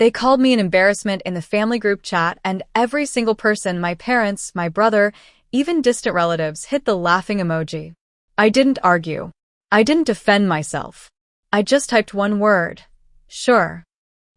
They called me an embarrassment in the family group chat, and every single person, my parents, my brother, even distant relatives, hit the laughing emoji. I didn't argue. I didn't defend myself. I just typed one word. Sure.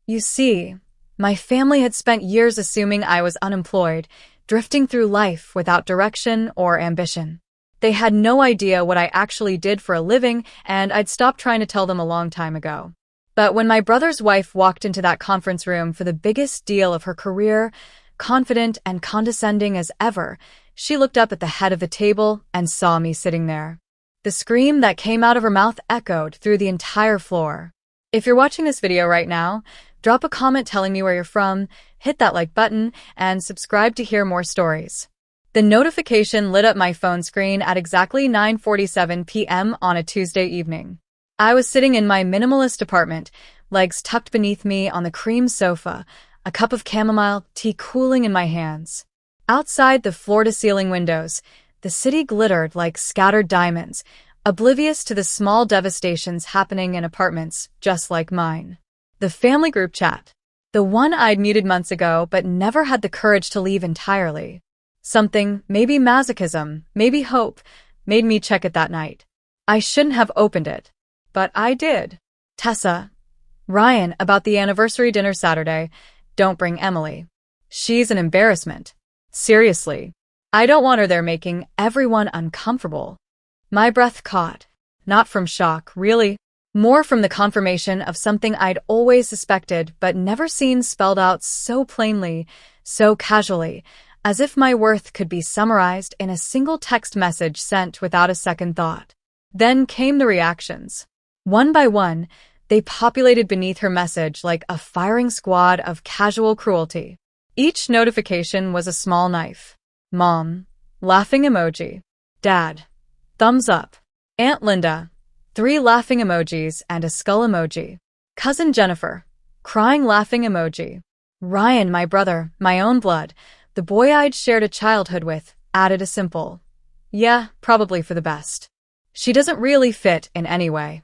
You see, my family had spent years assuming I was unemployed, drifting through life without direction or ambition. They had no idea what I actually did for a living, and I'd stopped trying to tell them a long time ago. But when my brother's wife walked into that conference room for the biggest deal of her career, confident and condescending as ever, she looked up at the head of the table and saw me sitting there. The scream that came out of her mouth echoed through the entire floor. If you're watching this video right now, drop a comment telling me where you're from, hit that like button, and subscribe to hear more stories. The notification lit up my phone screen at exactly 9:47 p.m. on a Tuesday evening. I was sitting in my minimalist apartment, legs tucked beneath me on the cream sofa, a cup of chamomile tea cooling in my hands. Outside the floor-to-ceiling windows, the city glittered like scattered diamonds, oblivious to the small devastations happening in apartments just like mine. The family group chat. The one I'd muted months ago but never had the courage to leave entirely. Something, maybe masochism, maybe hope, made me check it that night. I shouldn't have opened it. But I did. Tessa. Ryan, about the anniversary dinner Saturday. Don't bring Emily. She's an embarrassment. Seriously. I don't want her there making everyone uncomfortable. My breath caught. Not from shock, really. More from the confirmation of something I'd always suspected but never seen spelled out so plainly, so casually, as if my worth could be summarized in a single text message sent without a second thought. Then came the reactions. One by one, they populated beneath her message like a firing squad of casual cruelty. Each notification was a small knife. Mom. Laughing emoji. Dad. Thumbs up. Aunt Linda. 3 laughing emojis and a skull emoji. Cousin Jennifer. Crying laughing emoji. Ryan, my brother, my own blood, the boy I'd shared a childhood with, added a simple, yeah, probably for the best. She doesn't really fit in any way.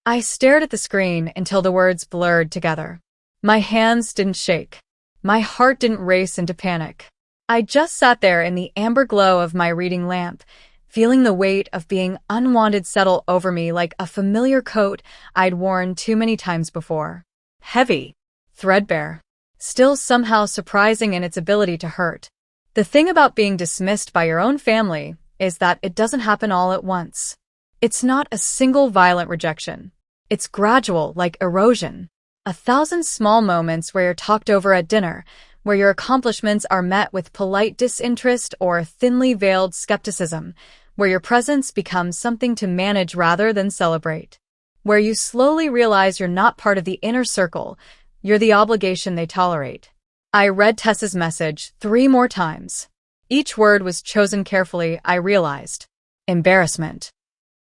I stared at the screen until the words blurred together. My hands didn't shake. My heart didn't race into panic. I just sat there in the amber glow of my reading lamp, feeling the weight of being unwanted settle over me like a familiar coat I'd worn too many times before. Heavy. Threadbare. Still somehow surprising in its ability to hurt. The thing about being dismissed by your own family is that it doesn't happen all at once. It's not a single violent rejection. It's gradual, like erosion. 1,000 small moments where you're talked over at dinner, where your accomplishments are met with polite disinterest or thinly veiled skepticism, where your presence becomes something to manage rather than celebrate, where you slowly realize you're not part of the inner circle, you're the obligation they tolerate. I read Tessa's message 3 more times. Each word was chosen carefully, I realized. Embarrassment.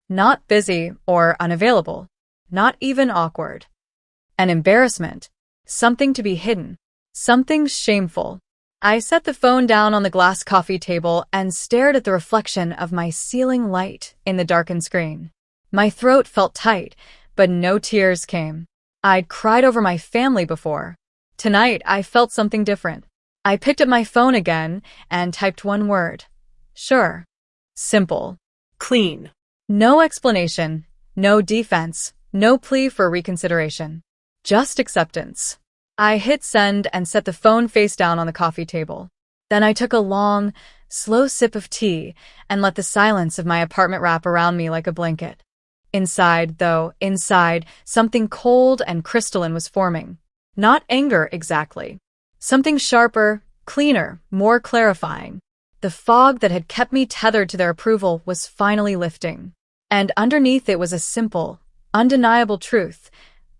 Not busy or unavailable. Not even awkward. An embarrassment. Something to be hidden. Something shameful. I set the phone down on the glass coffee table and stared at the reflection of my ceiling light in the darkened screen. My throat felt tight, but no tears came. I'd cried over my family before. Tonight, I felt something different. I picked up my phone again and typed one word. Sure. Simple. Clean. No explanation, no defense, no plea for reconsideration. Just acceptance. I hit send and set the phone face down on the coffee table. Then I took a long, slow sip of tea and let the silence of my apartment wrap around me like a blanket. Inside, something cold and crystalline was forming. Not anger exactly. Something sharper, cleaner, more clarifying. The fog that had kept me tethered to their approval was finally lifting. And underneath it was a simple, undeniable truth.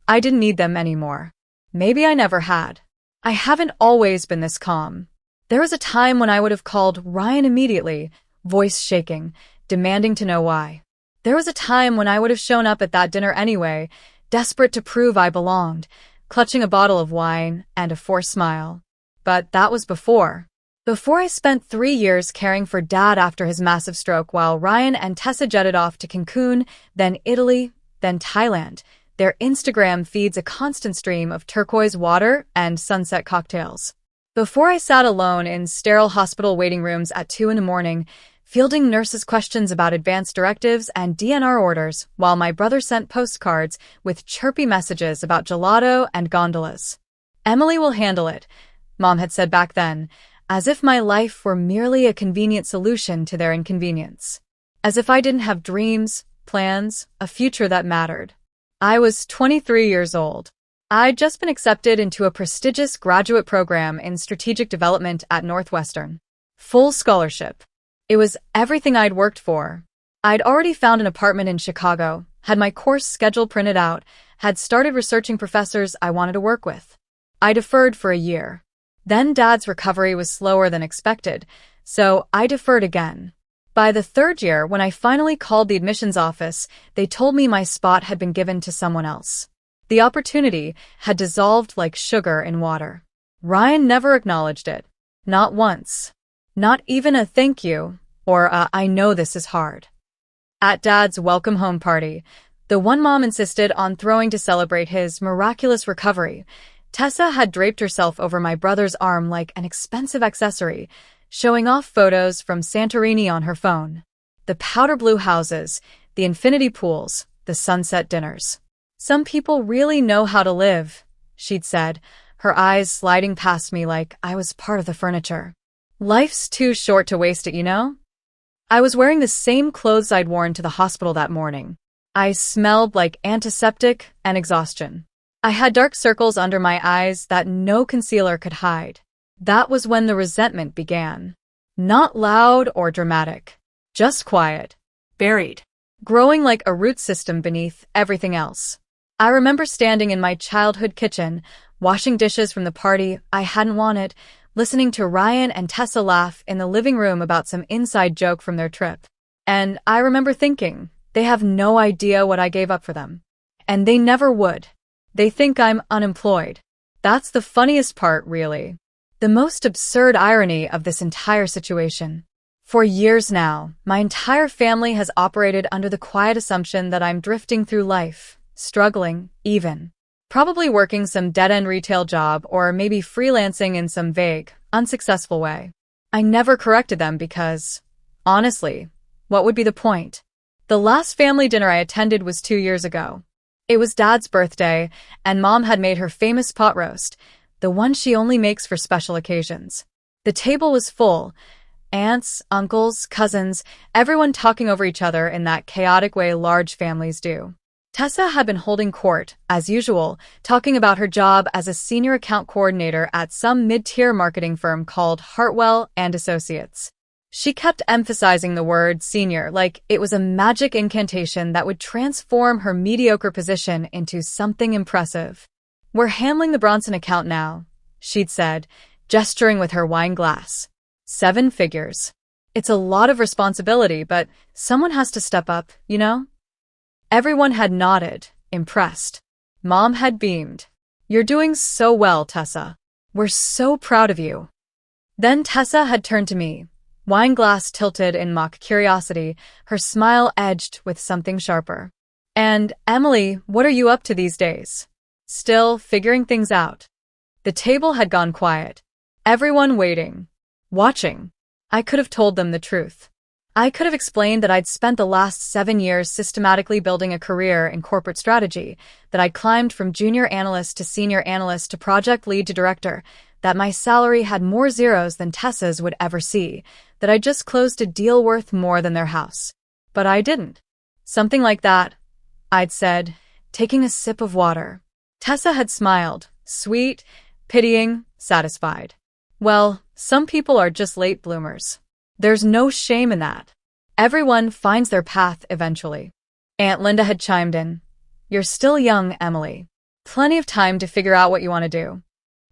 I didn't need them anymore. Maybe I never had. I haven't always been this calm. There was a time when I would have called Ryan immediately, voice shaking, demanding to know why. There was a time when I would have shown up at that dinner anyway, desperate to prove I belonged, clutching a bottle of wine and a forced smile. But that was before. Before I spent 3 years caring for Dad after his massive stroke while Ryan and Tessa jetted off to Cancun, then Italy, then Thailand, Their Instagram feeds a constant stream of turquoise water and sunset cocktails. Before I sat alone in sterile hospital waiting rooms at 2 in the morning, fielding nurses' questions about advance directives and DNR orders, while my brother sent postcards with chirpy messages about gelato and gondolas. Emily will handle it, Mom had said back then, as if my life were merely a convenient solution to their inconvenience. As if I didn't have dreams, plans, a future that mattered. I was 23 years old. I'd just been accepted into a prestigious graduate program in strategic development at Northwestern. Full scholarship. It was everything I'd worked for. I'd already found an apartment in Chicago, had my course schedule printed out, had started researching professors I wanted to work with. I deferred for a year. Then Dad's recovery was slower than expected, so I deferred again. By the third year, when I finally called the admissions office, they told me my spot had been given to someone else. The opportunity had dissolved like sugar in water. Ryan never acknowledged it. Not once. Not even a thank you, or a I know this is hard. At Dad's welcome home party, the one Mom insisted on throwing to celebrate his miraculous recovery, Tessa had draped herself over my brother's arm like an expensive accessory, showing off photos from Santorini on her phone. The powder blue houses, the infinity pools, the sunset dinners. Some people really know how to live, she'd said, her eyes sliding past me like I was part of the furniture. Life's too short to waste it, you know? I was wearing the same clothes I'd worn to the hospital that morning. I smelled like antiseptic and exhaustion. I had dark circles under my eyes that no concealer could hide. That was when the resentment began. Not loud or dramatic. Just quiet. Buried. Growing like a root system beneath everything else. I remember standing in my childhood kitchen, washing dishes from the party I hadn't wanted, listening to Ryan and Tessa laugh in the living room about some inside joke from their trip. And I remember thinking, they have no idea what I gave up for them. And they never would. They think I'm unemployed. That's the funniest part, really. The most absurd irony of this entire situation. For years now, my entire family has operated under the quiet assumption that I'm drifting through life, struggling, even. Probably working some dead-end retail job or maybe freelancing in some vague, unsuccessful way. I never corrected them because, honestly, what would be the point? The last family dinner I attended was 2 years ago. It was Dad's birthday, and Mom had made her famous pot roast, the one she only makes for special occasions. The table was full. Aunts, uncles, cousins, everyone talking over each other in that chaotic way large families do. Tessa had been holding court, as usual, talking about her job as a senior account coordinator at some mid-tier marketing firm called Hartwell and Associates. She kept emphasizing the word senior like it was a magic incantation that would transform her mediocre position into something impressive. "We're handling the Bronson account now," she'd said, gesturing with her wine glass. 7 figures. It's a lot of responsibility, but someone has to step up, you know? Everyone had nodded, impressed. Mom had beamed. "You're doing so well, Tessa. We're so proud of you." Then Tessa had turned to me, wine glass tilted in mock curiosity, her smile edged with something sharper. "And, Emily, what are you up to these days?" "Still figuring things out." The table had gone quiet. Everyone waiting. Watching. I could have told them the truth. I could have explained that I'd spent the last 7 years systematically building a career in corporate strategy, that I'd climbed from junior analyst to senior analyst to project lead to director, that my salary had more zeros than Tessa's would ever see, that I'd just closed a deal worth more than their house. But I didn't. "Something like that," I'd said, taking a sip of water. Tessa had smiled, sweet, pitying, satisfied. "Well, some people are just late bloomers. There's no shame in that. Everyone finds their path eventually." Aunt Linda had chimed in. "You're still young, Emily. Plenty of time to figure out what you want to do."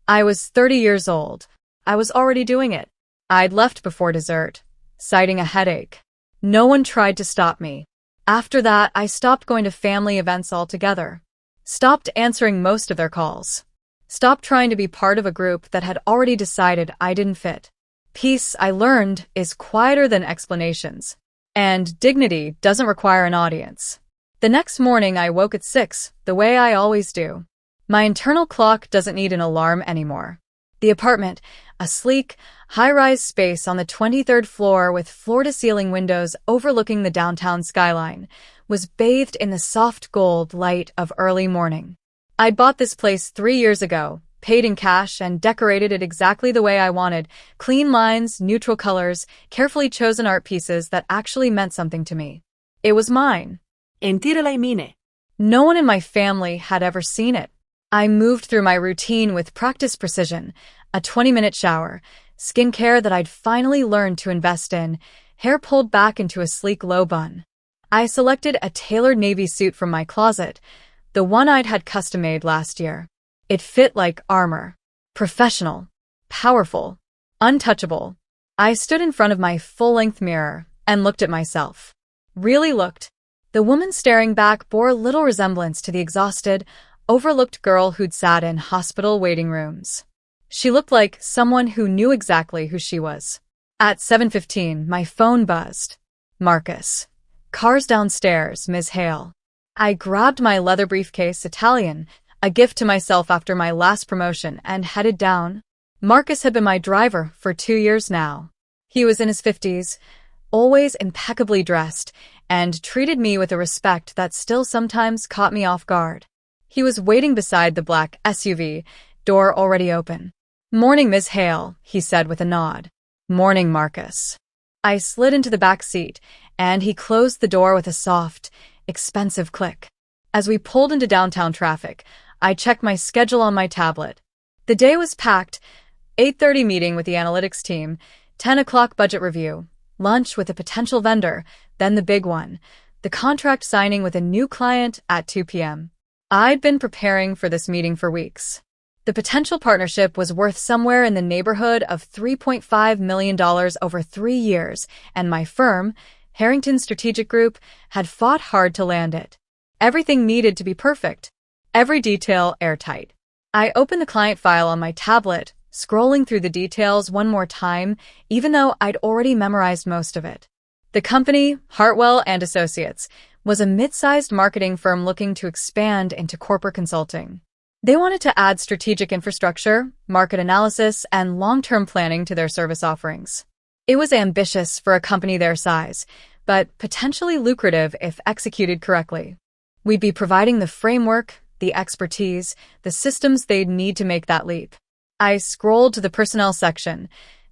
I was 30 years old. I was already doing it. I'd left before dessert, citing a headache. No one tried to stop me. After that, I stopped going to family events altogether. Stopped answering most of their calls. Stopped trying to be part of a group that had already decided I didn't fit. Peace, I learned, is quieter than explanations. And dignity doesn't require an audience. The next morning I woke at 6, the way I always do. My internal clock doesn't need an alarm anymore. The apartment, a sleek, high-rise space on the 23rd floor with floor-to-ceiling windows overlooking the downtown skyline, was bathed in the soft gold light of early morning. I'd bought this place 3 years ago, paid in cash, and decorated it exactly the way I wanted: clean lines, neutral colors, carefully chosen art pieces that actually meant something to me. It was mine. Entirely mine. No one in my family had ever seen it. I moved through my routine with practiced precision: a 20-minute shower, skincare that I'd finally learned to invest in, hair pulled back into a sleek low bun. I selected a tailored navy suit from my closet, the one I'd had custom-made last year. It fit like armor. Professional. Powerful. Untouchable. I stood in front of my full-length mirror and looked at myself. Really looked. The woman staring back bore little resemblance to the exhausted, overlooked girl who'd sat in hospital waiting rooms. She looked like someone who knew exactly who she was. At 7:15, my phone buzzed. Marcus. Cars downstairs, Ms. Hale. I grabbed my leather briefcase, Italian, a gift to myself after my last promotion, and headed down. Marcus had been my driver for 2 years now. He was in his 50s, always impeccably dressed, and treated me with a respect that still sometimes caught me off guard. He was waiting beside the black SUV, door already open. "Morning, Miss Hale," he said with a nod. "Morning, Marcus." I slid into the back seat, and he closed the door with a soft, expensive click. As we pulled into downtown traffic, I checked my schedule on my tablet. The day was packed: 8:30 meeting with the analytics team, 10 o'clock budget review, lunch with a potential vendor, then the big one, the contract signing with a new client at 2 p.m. I'd been preparing for this meeting for weeks. The potential partnership was worth somewhere in the neighborhood of $3.5 million over 3 years, and my firm, Harrington Strategic Group, had fought hard to land it. Everything needed to be perfect. Every detail airtight. I opened the client file on my tablet, scrolling through the details one more time, even though I'd already memorized most of it. The company, Hartwell and Associates, was a mid-sized marketing firm looking to expand into corporate consulting. They wanted to add strategic infrastructure, market analysis, and long-term planning to their service offerings. It was ambitious for a company their size, but potentially lucrative if executed correctly. We'd be providing the framework, the expertise, the systems they'd need to make that leap. I scrolled to the personnel section,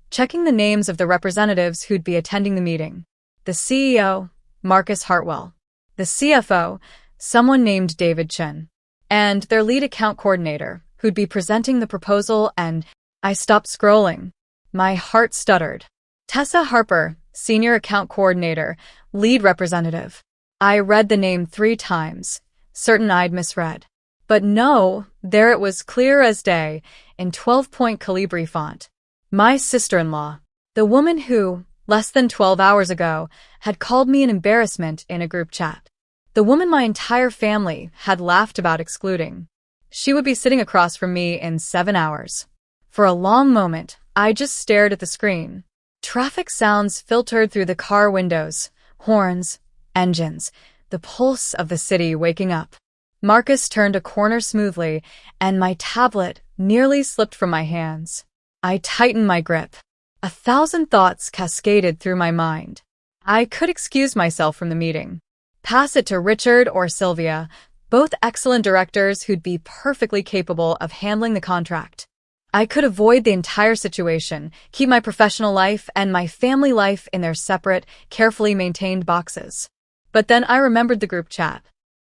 checking the names of the representatives who'd be attending the meeting. The CEO, Marcus Hartwell. The CFO, someone named David Chen. And their lead account coordinator, who'd be presenting the proposal, and I stopped scrolling. My heart stuttered. Tessa Harper, senior account coordinator, lead representative. I read the name 3 times, certain I'd misread. But no, there it was, clear as day, in 12-point Calibri font. My sister-in-law, the woman who, less than 12 hours ago, had called me an embarrassment in a group chat. The woman my entire family had laughed about excluding. She would be sitting across from me in 7 hours. For a long moment, I just stared at the screen. Traffic sounds filtered through the car windows, horns, engines, the pulse of the city waking up. Marcus turned a corner smoothly, and my tablet nearly slipped from my hands. I tightened my grip. 1,000 thoughts cascaded through my mind. I could excuse myself from the meeting. Pass it to Richard or Sylvia, both excellent directors who'd be perfectly capable of handling the contract. I could avoid the entire situation, keep my professional life and my family life in their separate, carefully maintained boxes. But then I remembered the group chat.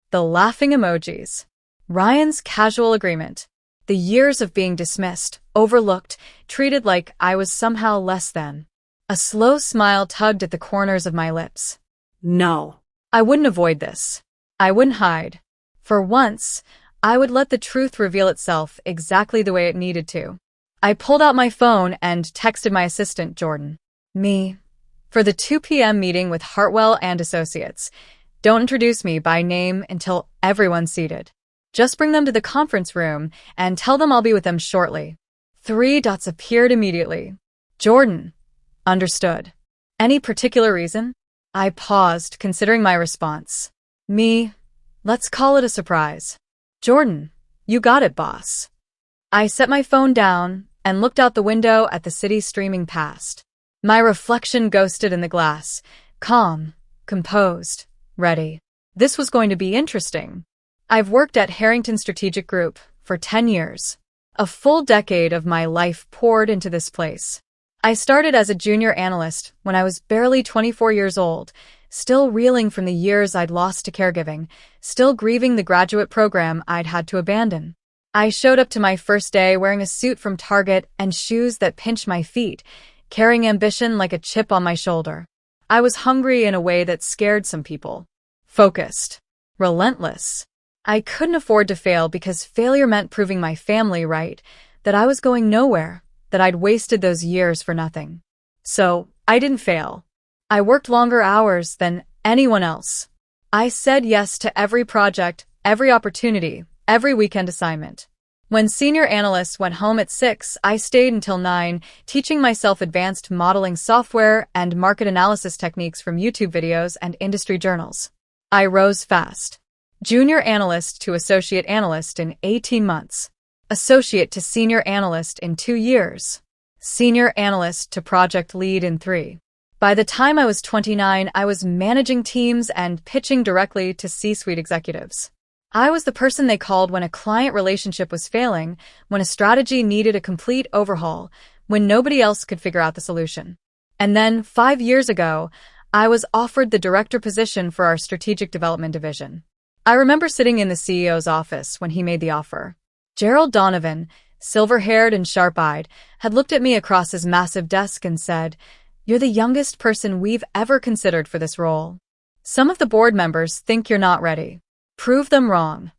The laughing emojis. Ryan's casual agreement. The years of being dismissed, overlooked, treated like I was somehow less than. A slow smile tugged at the corners of my lips. No. I wouldn't avoid this. I wouldn't hide. For once, I would let the truth reveal itself exactly the way it needed to. I pulled out my phone and texted my assistant, Jordan. Me. For the 2 p.m. meeting with Hartwell and Associates. Don't introduce me by name until everyone's seated. Just bring them to the conference room and tell them I'll be with them shortly. 3 dots appeared immediately. Jordan. Understood. Any particular reason? I paused, considering my response. Me. Let's call it a surprise. Jordan, you got it, boss. I set my phone down and looked out the window at the city streaming past. My reflection ghosted in the glass, calm, composed, ready. This was going to be interesting. I've worked at Harrington Strategic Group for 10 years. A full decade of my life poured into this place. I started as a junior analyst when I was barely 24 years old, still reeling from the years I'd lost to caregiving, still grieving the graduate program I'd had to abandon. I showed up to my first day wearing a suit from Target and shoes that pinched my feet, carrying ambition like a chip on my shoulder. I was hungry in a way that scared some people. Focused. Relentless. I couldn't afford to fail because failure meant proving my family right, that I was going nowhere, that I'd wasted those years for nothing. So, I didn't fail. I worked longer hours than anyone else. I said yes to every project, every opportunity, every weekend assignment. When senior analysts went home at 6, I stayed until 9, teaching myself advanced modeling software and market analysis techniques from YouTube videos and industry journals. I rose fast. Junior analyst to associate analyst in 18 months. Associate to senior analyst in 2 years. Senior analyst to project lead in 3. By the time I was 29, I was managing teams and pitching directly to C-suite executives. I was the person they called when a client relationship was failing, when a strategy needed a complete overhaul, when nobody else could figure out the solution. And then, 5 years ago, I was offered the director position for our strategic development division. I remember sitting in the CEO's office when he made the offer. Gerald Donovan, silver-haired and sharp-eyed, had looked at me across his massive desk and said, "You're the youngest person we've ever considered for this role. Some of the board members think you're not ready. Prove them wrong."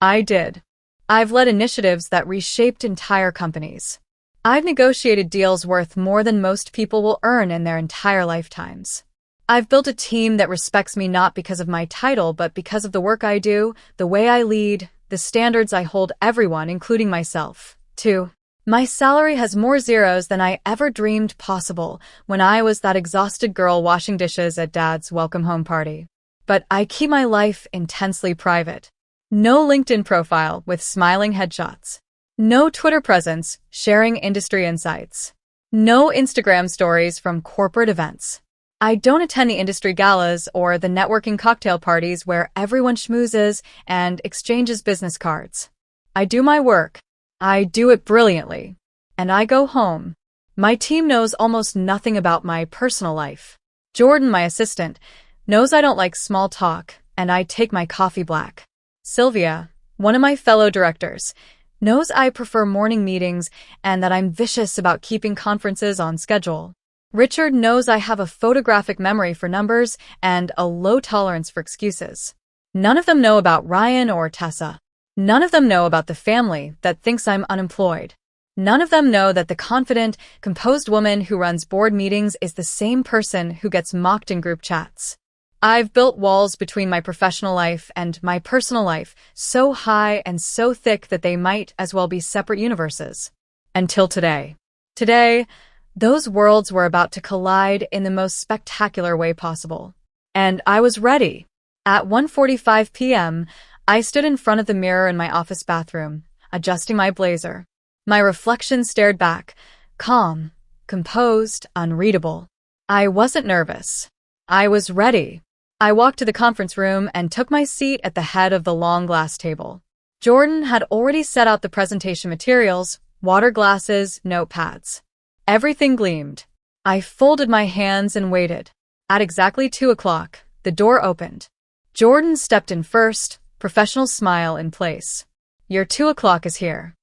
I did. I've led initiatives that reshaped entire companies. I've negotiated deals worth more than most people will earn in their entire lifetimes. I've built a team that respects me not because of my title, but because of the work I do, the way I lead, the standards I hold everyone, including myself, to. My salary has more zeros than I ever dreamed possible when I was that exhausted girl washing dishes at Dad's welcome home party. But I keep my life intensely private. No LinkedIn profile with smiling headshots. No Twitter presence sharing industry insights. No Instagram stories from corporate events. I don't attend the industry galas or the networking cocktail parties where everyone schmoozes and exchanges business cards. I do my work. I do it brilliantly. And I go home. My team knows almost nothing about my personal life. Jordan, my assistant, knows I don't like small talk, and I take my coffee black. Sylvia, one of my fellow directors, knows I prefer morning meetings and that I'm vicious about keeping conferences on schedule. Richard knows I have a photographic memory for numbers and a low tolerance for excuses. None of them know about Ryan or Tessa. None of them know about the family that thinks I'm unemployed. None of them know that the confident, composed woman who runs board meetings is the same person who gets mocked in group chats. I've built walls between my professional life and my personal life so high and so thick that they might as well be separate universes. Until today. Today, those worlds were about to collide in the most spectacular way possible. And I was ready. At 1:45 p.m., I stood in front of the mirror in my office bathroom, adjusting my blazer. My reflection stared back, calm, composed, unreadable. I wasn't nervous. I was ready. I walked to the conference room and took my seat at the head of the long glass table. Jordan had already set out the presentation materials, water glasses, notepads. Everything gleamed. I folded my hands and waited. At exactly 2 o'clock, the door opened. Jordan stepped in first, professional smile in place. "Your 2 o'clock is here."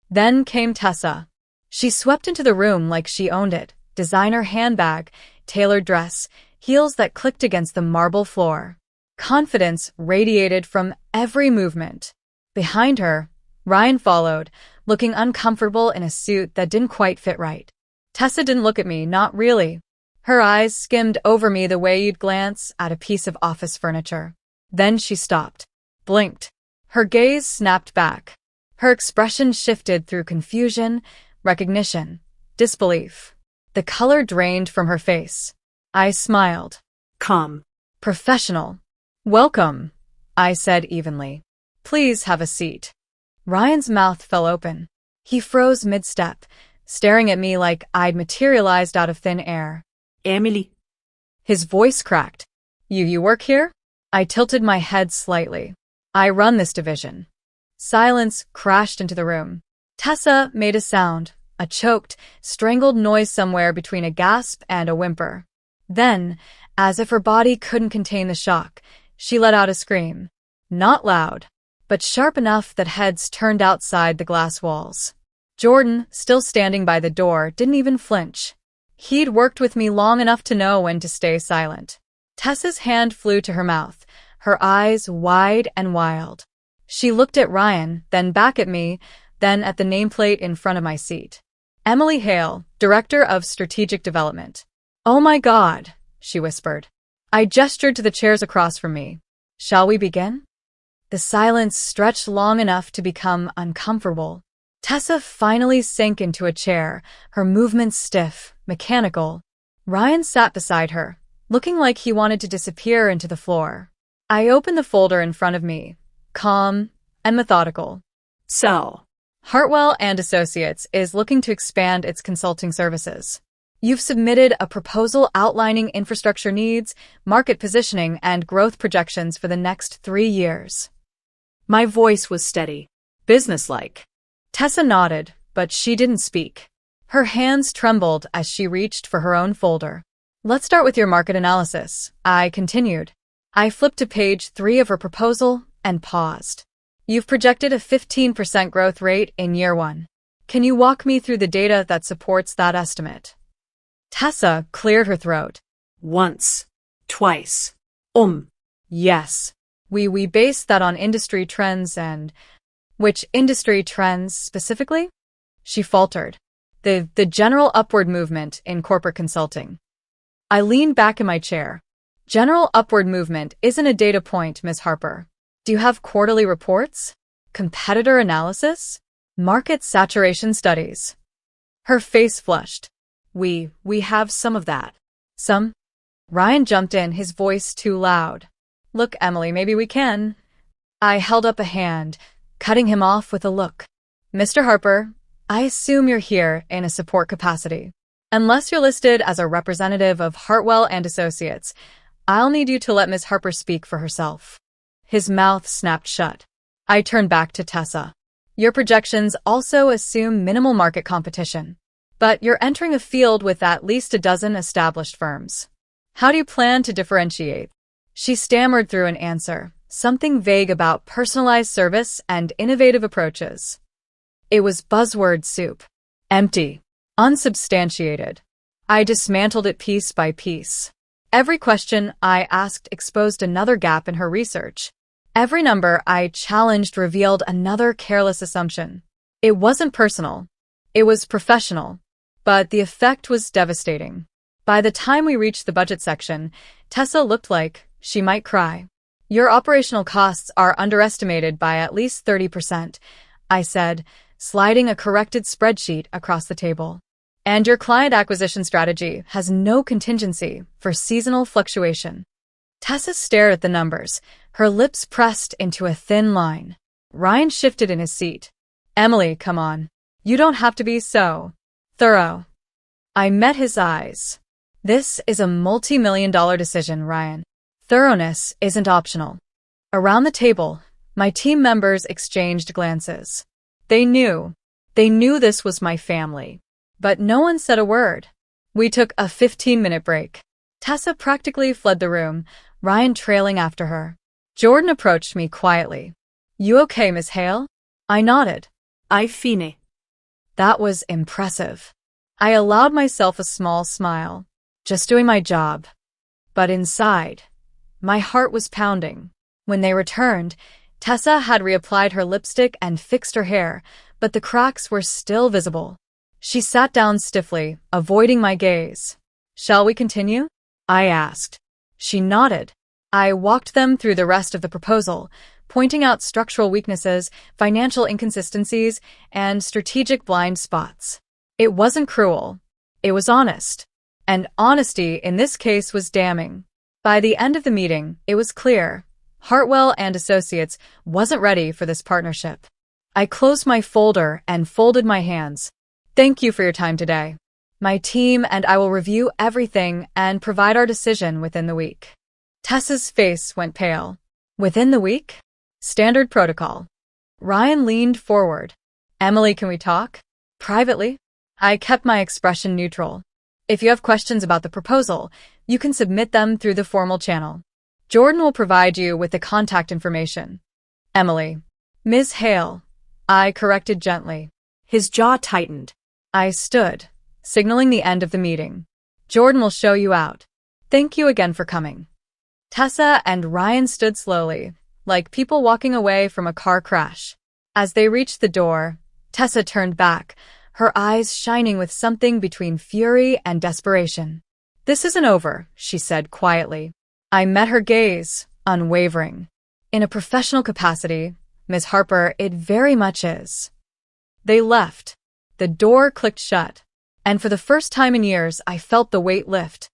Then came Tessa. She swept into the room like she owned it, designer handbag, tailored dress, heels that clicked against the marble floor. Confidence radiated from every movement. Behind her, Ryan followed, looking uncomfortable in a suit that didn't quite fit right. Tessa didn't look at me, not really. Her eyes skimmed over me the way you'd glance at a piece of office furniture. Then she stopped, blinked. Her gaze snapped back. Her expression shifted through confusion, recognition, disbelief. The color drained from her face. I smiled. Calm. Professional. "Welcome," I said evenly. Please have a seat. Ryan's mouth fell open. He froze mid-step, staring at me like I'd materialized out of thin air. Emily. His voice cracked. You work here? I tilted my head slightly. I run this division. Silence crashed into the room. Tessa made a sound, a choked, strangled noise somewhere between a gasp and a whimper. Then, as if her body couldn't contain the shock, she let out a scream. Not loud, but sharp enough that heads turned outside the glass walls. Jordan, still standing by the door, didn't even flinch. He'd worked with me long enough to know when to stay silent. Tessa's hand flew to her mouth, her eyes wide and wild. She looked at Ryan, then back at me, then at the nameplate in front of my seat. Emily Hale, Director of Strategic Development. Oh my God, she whispered. I gestured to the chairs across from me. Shall we begin? The silence stretched long enough to become uncomfortable. Tessa finally sank into a chair, her movements stiff, mechanical. Ryan sat beside her, looking like he wanted to disappear into the floor. I opened the folder in front of me, calm and methodical. So, Hartwell and Associates is looking to expand its consulting services. You've submitted a proposal outlining infrastructure needs, market positioning, and growth projections for the next 3 years. my voice was steady, businesslike. Tessa nodded, but she didn't speak. Her hands trembled as she reached for her own folder. Let's start with your market analysis, I continued. I flipped to page 3 of her proposal and paused. You've projected a 15% growth rate in year 1. Can you walk me through the data that supports that estimate? Tessa cleared her throat. Once. Twice. Yes. We based that on industry trends and... Which industry trends specifically? She faltered. The general upward movement in corporate consulting. I leaned back in my chair. General upward movement isn't a data point, Ms. Harper. Do you have quarterly reports? Competitor analysis? Market saturation studies? Her face flushed. We have some of that. Some? Ryan jumped in, his voice too loud. Look, Emily, maybe we can. I held up a hand, cutting him off with a look. Mr. Harper, I assume you're here in a support capacity. Unless you're listed as a representative of Hartwell and Associates, I'll need you to let Ms. Harper speak for herself. His mouth snapped shut. I turned back to Tessa. Your projections also assume minimal market competition, but you're entering a field with at least a dozen established firms. How do you plan to differentiate? She stammered through an answer, something vague about personalized service and innovative approaches. It was buzzword soup. Empty. Unsubstantiated. I dismantled it piece by piece. Every question I asked exposed another gap in her research. Every number I challenged revealed another careless assumption. It wasn't personal. It was professional. But the effect was devastating. By the time we reached the budget section, Tessa looked like she might cry. Your operational costs are underestimated by at least 30%, I said, sliding a corrected spreadsheet across the table. And your client acquisition strategy has no contingency for seasonal fluctuation. Tessa stared at the numbers, her lips pressed into a thin line. Ryan shifted in his seat. Emily, come on. You don't have to be so thorough. I met his eyes. This is a multi-million-dollar decision, Ryan. Thoroughness isn't optional. Around the table, my team members exchanged glances. They knew this was my family. But no one said a word. We took a 15-minute break. Tessa practically fled the room, Ryan trailing after her. Jordan approached me quietly. You okay, Miss Hale? I nodded. I fine. That was impressive. I allowed myself a small smile. Just doing my job. But inside, my heart was pounding. When they returned, Tessa had reapplied her lipstick and fixed her hair, but the cracks were still visible. She sat down stiffly, avoiding my gaze. Shall we continue? I asked. She nodded. I walked them through the rest of the proposal, pointing out structural weaknesses, financial inconsistencies, and strategic blind spots. It wasn't cruel. It was honest. And honesty in this case was damning. By the end of the meeting, it was clear. Hartwell and Associates wasn't ready for this partnership. I closed my folder and folded my hands. Thank you for your time today. My team and I will review everything and provide our decision within the week. Tessa's face went pale. Within the week? Standard protocol. Ryan leaned forward. Emily, can we talk? Privately? I kept my expression neutral. If you have questions about the proposal, you can submit them through the formal channel. Jordan will provide you with the contact information. Emily. Ms. Hale. I corrected gently. His jaw tightened. I stood, signaling the end of the meeting. Jordan will show you out. Thank you again for coming. Tessa and Ryan stood slowly, like people walking away from a car crash. As they reached the door, Tessa turned back, her eyes shining with something between fury and desperation. This isn't over, she said quietly. I met her gaze, unwavering. In a professional capacity, Ms. Harper, it very much is. They left. The door clicked shut, and for the first time in years, I felt the weight lift.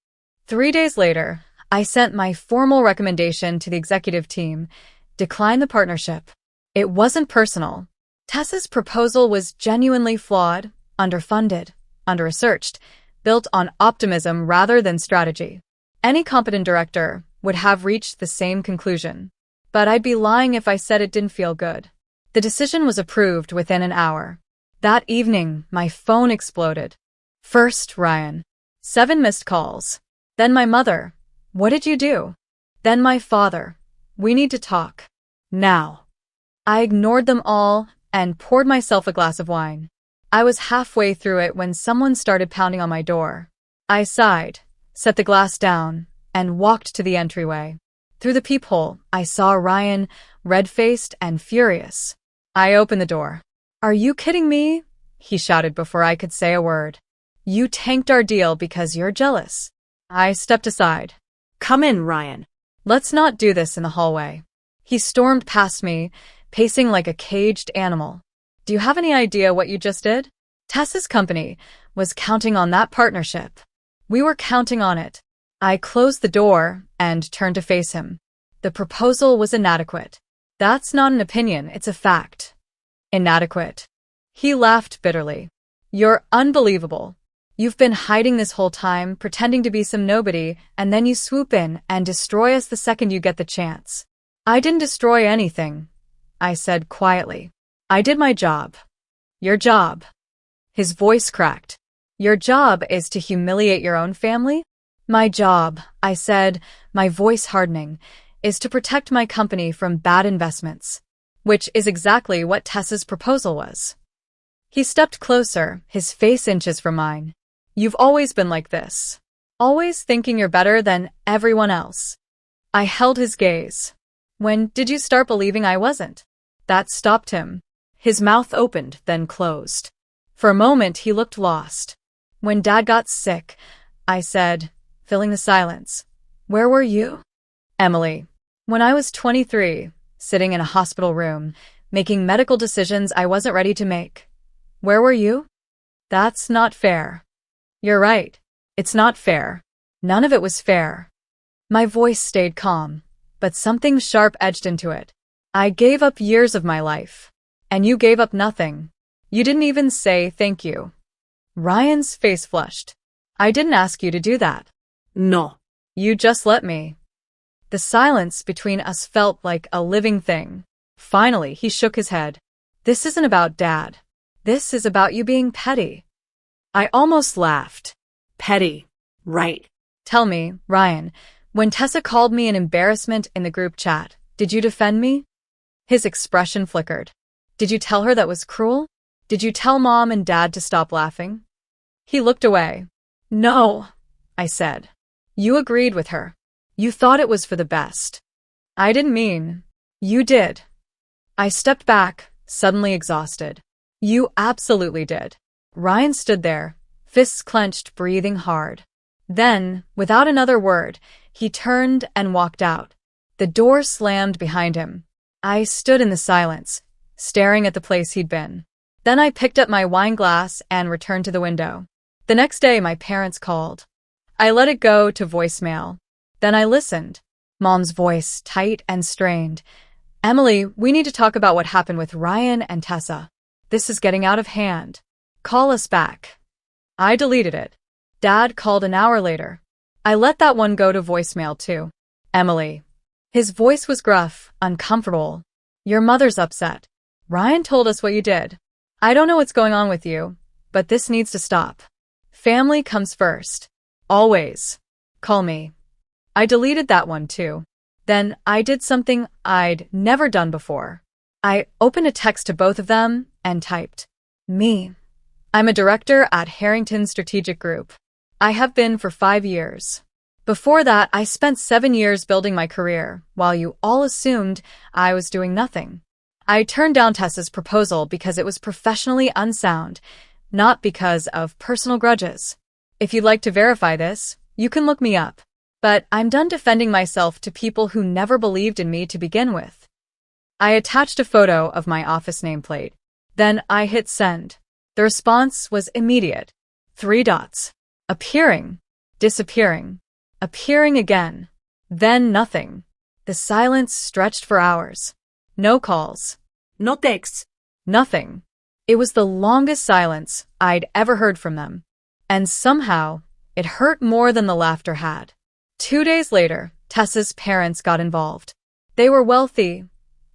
3 days later, I sent my formal recommendation to the executive team, decline the partnership. It wasn't personal. Tessa's proposal was genuinely flawed, underfunded, under-researched, built on optimism rather than strategy. Any competent director would have reached the same conclusion. But I'd be lying if I said it didn't feel good. The decision was approved within an hour. That evening, my phone exploded. First, Ryan. 7 missed calls. Then my mother. What did you do? Then my father. We need to talk. Now. I ignored them all and poured myself a glass of wine. I was halfway through it when someone started pounding on my door. I sighed, set the glass down, and walked to the entryway. Through the peephole, I saw Ryan, red-faced and furious. I opened the door. Are you kidding me? He shouted before I could say a word. You tanked our deal because you're jealous. I stepped aside. Come in, Ryan. Let's not do this in the hallway. He stormed past me, pacing like a caged animal. Do you have any idea what you just did? Tessa's company was counting on that partnership. We were counting on it. I closed the door and turned to face him. The proposal was inadequate. That's not an opinion, it's a fact. Inadequate. He laughed bitterly. You're unbelievable. You've been hiding this whole time, pretending to be some nobody, and then you swoop in and destroy us the second you get the chance. I didn't destroy anything, I said quietly. I did my job. Your job. His voice cracked. Your job is to humiliate your own family? My job, I said, my voice hardening, is to protect my company from bad investments, which is exactly what Tessa's proposal was. He stepped closer, his face inches from mine. You've always been like this. Always thinking you're better than everyone else. I held his gaze. When did you start believing I wasn't? That stopped him. His mouth opened, then closed. For a moment, he looked lost. When Dad got sick, I said, filling the silence. Where were you? Emily. When I was 23, sitting in a hospital room, making medical decisions I wasn't ready to make. Where were you? That's not fair. You're right. It's not fair. None of it was fair. My voice stayed calm, but something sharp edged into it. I gave up years of my life. And you gave up nothing. You didn't even say thank you. Ryan's face flushed. I didn't ask you to do that. No. You just let me. The silence between us felt like a living thing. Finally, he shook his head. This isn't about Dad. This is about you being petty. I almost laughed. Petty. Right. Tell me, Ryan, when Tessa called me an embarrassment in the group chat, did you defend me? His expression flickered. Did you tell her that was cruel? Did you tell Mom and Dad to stop laughing? He looked away. No, I said. You agreed with her. You thought it was for the best. I didn't mean. You did. I stepped back, suddenly exhausted. You absolutely did. Ryan stood there, fists clenched, breathing hard. Then, without another word, he turned and walked out. The door slammed behind him. I stood in the silence, staring at the place he'd been. Then I picked up my wine glass and returned to the window. The next day, my parents called. I let it go to voicemail. Then I listened. Mom's voice tight and strained. Emily, we need to talk about what happened with Ryan and Tessa. This is getting out of hand. Call us back. I deleted it. Dad called an hour later. I let that one go to voicemail too. Emily. His voice was gruff, uncomfortable. Your mother's upset. Ryan told us what you did. I don't know what's going on with you, but this needs to stop. Family comes first. Always. Call me. I deleted that one too. Then I did something I'd never done before. I opened a text to both of them and typed, Me. I'm a director at Harrington Strategic Group. I have been for 5 years. Before that, I spent 7 years building my career, while you all assumed I was doing nothing. I turned down Tessa's proposal because it was professionally unsound, not because of personal grudges. If you'd like to verify this, you can look me up. But I'm done defending myself to people who never believed in me to begin with. I attached a photo of my office nameplate. Then I hit send. The response was immediate. 3 dots. Appearing. Disappearing. Appearing again. Then nothing. The silence stretched for hours. No calls. No texts. Nothing. It was the longest silence I'd ever heard from them. And somehow, it hurt more than the laughter had. 2 days later, Tessa's parents got involved. They were wealthy,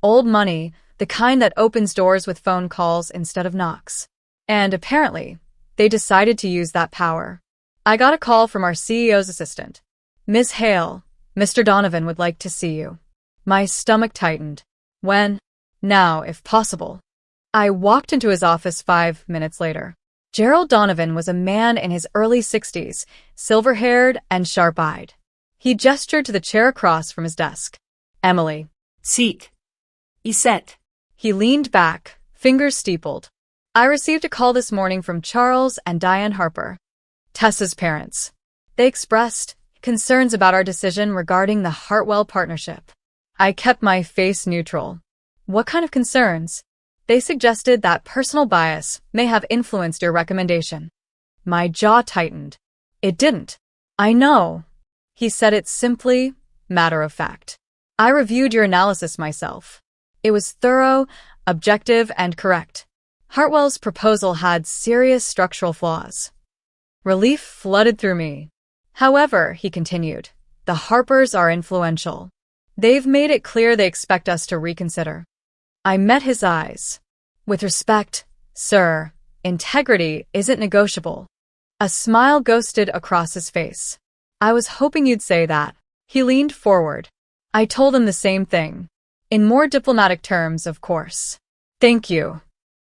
old money, the kind that opens doors with phone calls instead of knocks. And apparently, they decided to use that power. I got a call from our CEO's assistant. Ms. Hale, Mr. Donovan would like to see you. My stomach tightened. When? Now, if possible. I walked into his office 5 minutes later. Gerald Donovan was a man in his early 60s, silver-haired and sharp-eyed. He gestured to the chair across from his desk. Emily. Sit. Iset. He leaned back, fingers steepled. I received a call this morning from Charles and Diane Harper, Tessa's parents. They expressed concerns about our decision regarding the Hartwell partnership. I kept my face neutral. What kind of concerns? They suggested that personal bias may have influenced your recommendation. My jaw tightened. It didn't. I know. He said it simply, matter of fact. I reviewed your analysis myself. It was thorough, objective, and correct. Hartwell's proposal had serious structural flaws. Relief flooded through me. However, he continued, the Harpers are influential. They've made it clear they expect us to reconsider. I met his eyes. With respect, sir, integrity isn't negotiable. A smile ghosted across his face. I was hoping you'd say that. He leaned forward. I told him the same thing. In more diplomatic terms, of course. Thank you.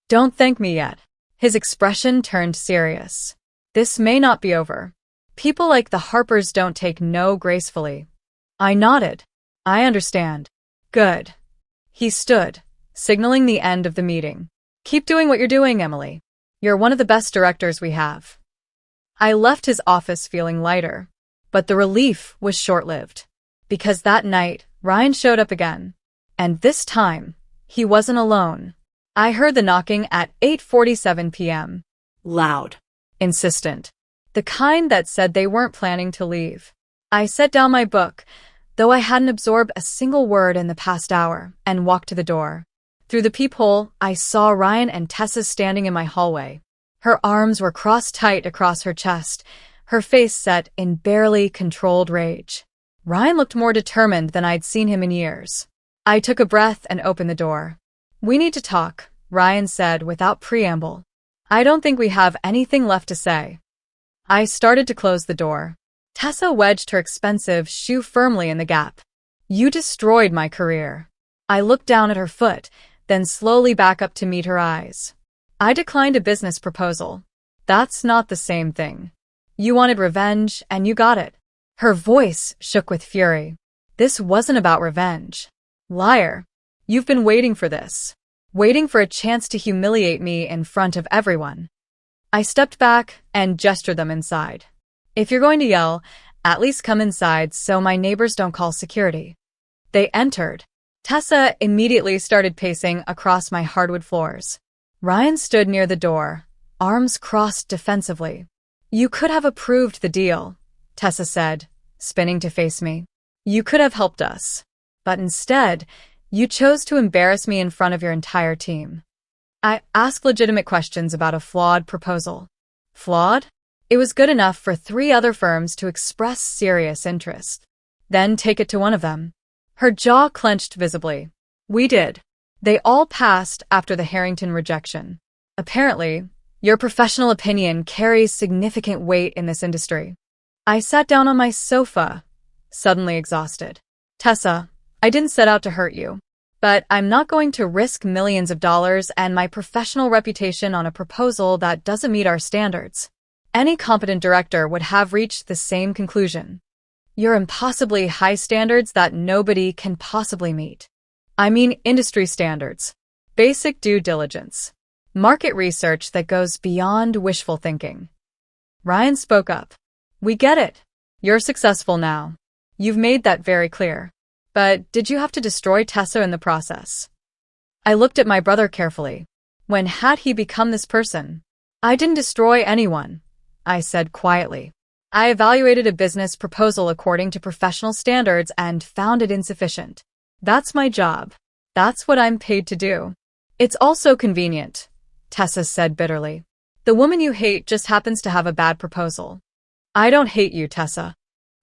Don't thank me yet. His expression turned serious. This may not be over. People like the Harpers don't take no gracefully. I nodded. I understand. Good. He stood, signaling the end of the meeting. Keep doing what you're doing, Emily. You're one of the best directors we have. I left his office feeling lighter. But the relief was short-lived. Because that night, Ryan showed up again. And this time, he wasn't alone. I heard the knocking at 8:47 p.m. Loud. Insistent. The kind that said they weren't planning to leave. I set down my book, though I hadn't absorbed a single word in the past hour, and walked to the door. Through the peephole, I saw Ryan and Tessa standing in my hallway. Her arms were crossed tight across her chest, her face set in barely controlled rage. Ryan looked more determined than I'd seen him in years. I took a breath and opened the door. We need to talk, Ryan said without preamble. I don't think we have anything left to say. I started to close the door. Tessa wedged her expensive shoe firmly in the gap. You destroyed my career. I looked down at her foot, then slowly back up to meet her eyes. I declined a business proposal. That's not the same thing. You wanted revenge, and you got it. Her voice shook with fury. This wasn't about revenge. Liar. You've been waiting for this. Waiting for a chance to humiliate me in front of everyone. I stepped back and gestured them inside. If you're going to yell, at least come inside so my neighbors don't call security. They entered. Tessa immediately started pacing across my hardwood floors. Ryan stood near the door, arms crossed defensively. You could have approved the deal, Tessa said, spinning to face me. You could have helped us. But instead, you chose to embarrass me in front of your entire team. I asked legitimate questions about a flawed proposal. Flawed? It was good enough for 3 other firms to express serious interest. Then take it to one of them. Her jaw clenched visibly. We did. They all passed after the Harrington rejection. Apparently, your professional opinion carries significant weight in this industry. I sat down on my sofa, suddenly exhausted. Tessa, I didn't set out to hurt you, but I'm not going to risk millions of dollars and my professional reputation on a proposal that doesn't meet our standards. Any competent director would have reached the same conclusion. Your impossibly high standards that nobody can possibly meet. I mean industry standards, basic due diligence, market research that goes beyond wishful thinking. Ryan spoke up. We get it. You're successful now. You've made that very clear. But did you have to destroy Tessa in the process? I looked at my brother carefully. When had he become this person? I didn't destroy anyone, I said quietly. I evaluated a business proposal according to professional standards and found it insufficient. That's my job. That's what I'm paid to do. It's also convenient, Tessa said bitterly. The woman you hate just happens to have a bad proposal. I don't hate you, Tessa.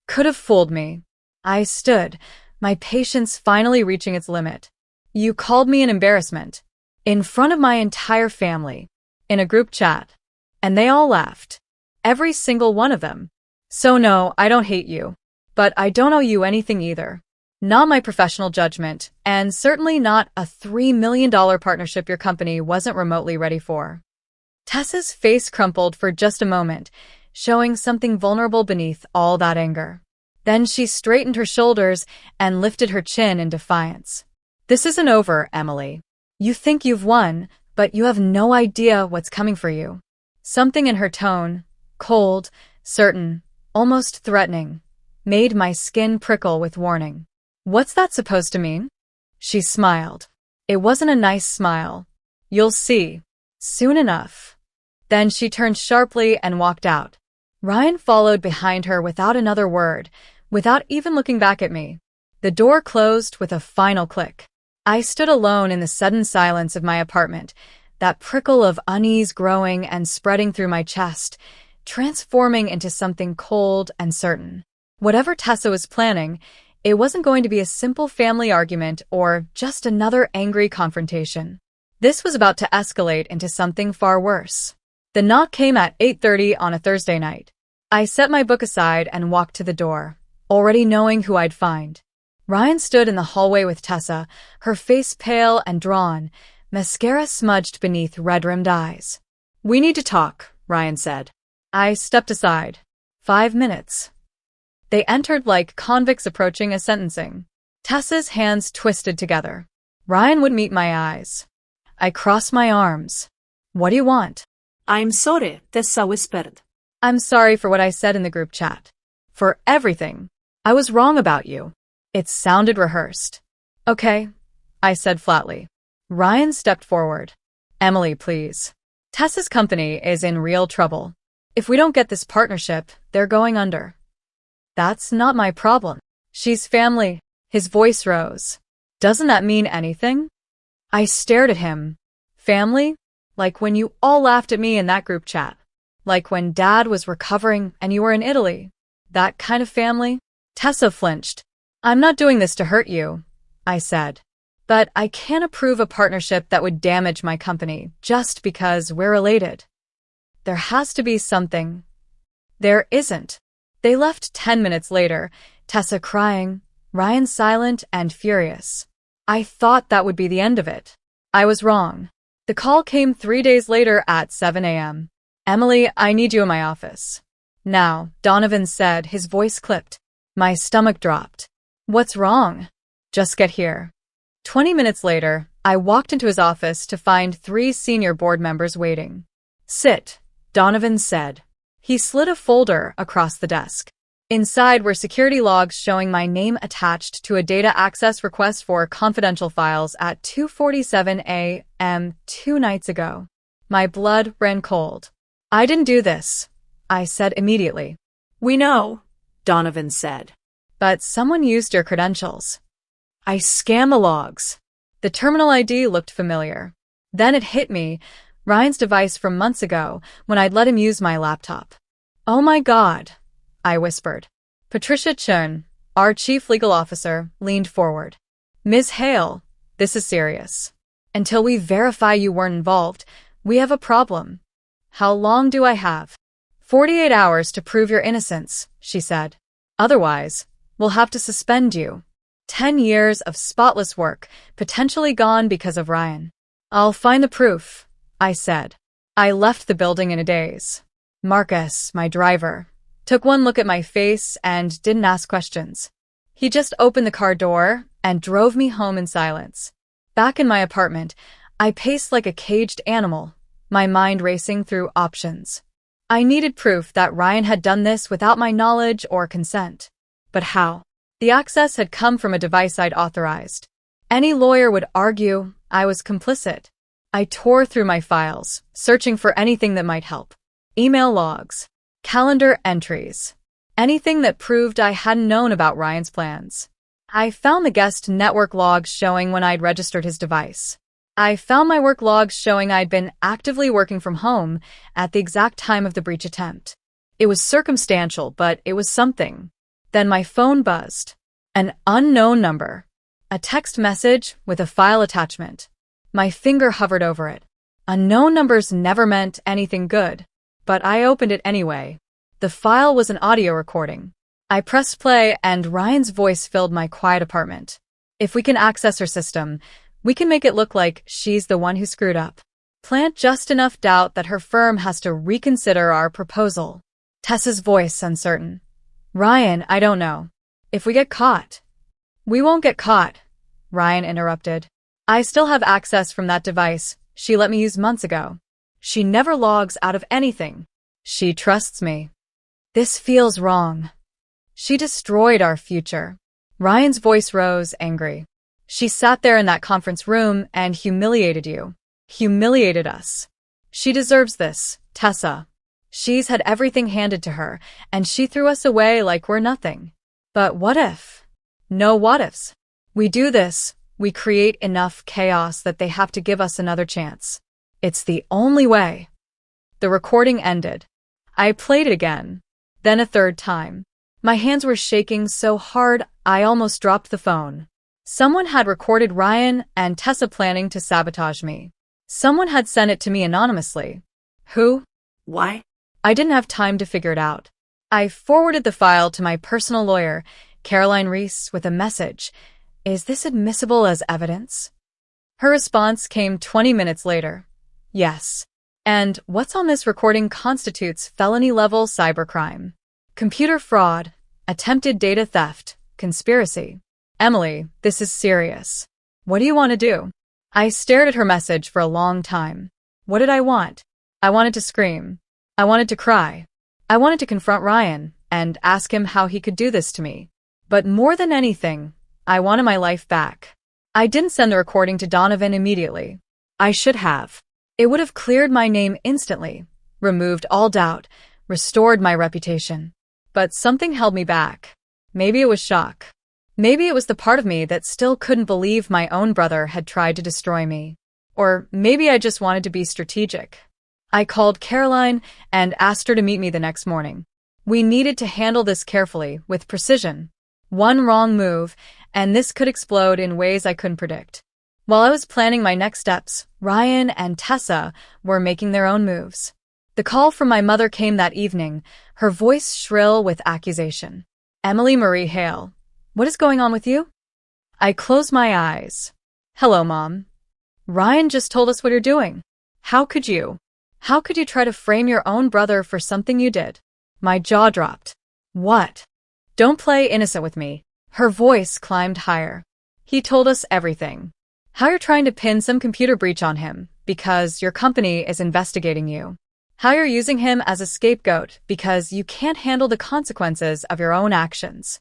Could have fooled me. I stood, my patience finally reaching its limit. You called me an embarrassment. In front of my entire family. In a group chat. And they all laughed. Every single one of them. So no, I don't hate you. But I don't owe you anything either. Not my professional judgment, and certainly not a $3 million partnership your company wasn't remotely ready for. Tessa's face crumpled for just a moment, showing something vulnerable beneath all that anger. Then she straightened her shoulders and lifted her chin in defiance. This isn't over, Emily. You think you've won, but you have no idea what's coming for you. Something in her tone, cold, certain, almost threatening, made my skin prickle with warning. What's that supposed to mean? She smiled. It wasn't a nice smile. You'll see. Soon enough. Then she turned sharply and walked out. Ryan followed behind her without another word, without even looking back at me. The door closed with a final click. I stood alone in the sudden silence of my apartment, that prickle of unease growing and spreading through my chest, transforming into something cold and certain. Whatever Tessa was planning, it wasn't going to be a simple family argument or just another angry confrontation. This was about to escalate into something far worse. The knock came at 8:30 on a Thursday night. I set my book aside and walked to the door, already knowing who I'd find. Ryan stood in the hallway with Tessa, her face pale and drawn, mascara smudged beneath red-rimmed eyes. We need to talk, Ryan said. I stepped aside. 5 minutes. They entered like convicts approaching a sentencing. Tessa's hands twisted together. Ryan would meet my eyes. I crossed my arms. What do you want? I'm sorry, Tessa whispered. I'm sorry for what I said in the group chat. For everything. I was wrong about you. It sounded rehearsed. Okay, I said flatly. Ryan stepped forward. Emily, please. Tessa's company is in real trouble. If we don't get this partnership, they're going under. That's not my problem. She's family. His voice rose. Doesn't that mean anything? I stared at him. Family? Like when you all laughed at me in that group chat. Like when Dad was recovering and you were in Italy. That kind of family? Tessa flinched. I'm not doing this to hurt you, I said. But I can't approve a partnership that would damage my company just because we're related. There has to be something. There isn't. They left 10 minutes later, Tessa crying, Ryan silent and furious. I thought that would be the end of it. I was wrong. The call came 3 days later at 7 a.m. Emily, I need you in my office. Now, Donovan said, his voice clipped. My stomach dropped. What's wrong? Just get here. 20 minutes later, I walked into his office to find 3 senior board members waiting. Sit, Donovan said. He slid a folder across the desk. Inside were security logs showing my name attached to a data access request for confidential files at 2:47 a.m. 2 nights ago. My blood ran cold. I didn't do this, I said immediately. We know, Donovan said. but someone used your credentials. I scanned the logs. The terminal ID looked familiar. Then it hit me, Ryan's device from months ago when I'd let him use my laptop. Oh my God, I whispered. Patricia Chun, our chief legal officer, leaned forward. Ms. Hale, this is serious. Until we verify you weren't involved, we have a problem. How long do I have? 48 hours to prove your innocence, she said. Otherwise, we'll have to suspend you. 10 years of spotless work, potentially gone because of Ryan. I'll find the proof, I said. I left the building in a daze. Marcus, my driver, took one look at my face and didn't ask questions. He just opened the car door and drove me home in silence. Back in my apartment, I paced like a caged animal, my mind racing through options. I needed proof that Ryan had done this without my knowledge or consent. But how? The access had come from a device I'd authorized. Any lawyer would argue I was complicit. I tore through my files, searching for anything that might help. Email logs, calendar entries, anything that proved I hadn't known about Ryan's plans. I found the guest network logs showing when I'd registered his device. I found my work logs showing I'd been actively working from home at the exact time of the breach attempt. It was circumstantial, but it was something. Then my phone buzzed. An unknown number. A text message with a file attachment. My finger hovered over it. Unknown numbers never meant anything good, but I opened it anyway. The file was an audio recording. I pressed play and Ryan's voice filled my quiet apartment. If we can access her system, we can make it look like she's the one who screwed up. Plant just enough doubt that her firm has to reconsider our proposal. Tessa's voice uncertain. Ryan, I don't know. If we get caught. We won't get caught, Ryan interrupted. I still have access from that device she let me use months ago. She never logs out of anything. She trusts me. This feels wrong. She destroyed our future. Ryan's voice rose, angry. She sat there in that conference room and humiliated you. Humiliated us. She deserves this, Tessa. She's had everything handed to her, and she threw us away like we're nothing. But what if? No what ifs. We do this, we create enough chaos that they have to give us another chance. It's the only way. The recording ended. I played it again. Then a third time. My hands were shaking so hard I almost dropped the phone. Someone had recorded Ryan and Tessa planning to sabotage me. Someone had sent it to me anonymously. Who? Why? I didn't have time to figure it out. I forwarded the file to my personal lawyer, Caroline Reese, with a message. Is this admissible as evidence? Her response came 20 minutes later. Yes. And what's on this recording constitutes felony-level cybercrime. Computer fraud, attempted data theft, conspiracy. Emily, this is serious. What do you want to do? I stared at her message for a long time. What did I want? I wanted to scream. I wanted to cry. I wanted to confront Ryan and ask him how he could do this to me. But more than anything, I wanted my life back. I didn't send the recording to Donovan immediately. I should have. It would have cleared my name instantly, removed all doubt, restored my reputation. But something held me back. Maybe it was shock. Maybe it was the part of me that still couldn't believe my own brother had tried to destroy me. Or maybe I just wanted to be strategic. I called Caroline and asked her to meet me the next morning. We needed to handle this carefully, with precision. One wrong move, and this could explode in ways I couldn't predict. While I was planning my next steps, Ryan and Tessa were making their own moves. The call from my mother came that evening, her voice shrill with accusation. Emily Marie Hale. What is going on with you? I closed my eyes. Hello, Mom. Ryan just told us what you're doing. How could you? How could you try to frame your own brother for something you did? My jaw dropped. What? Don't play innocent with me. Her voice climbed higher. He told us everything. How you're trying to pin some computer breach on him because your company is investigating you. How you're using him as a scapegoat because you can't handle the consequences of your own actions.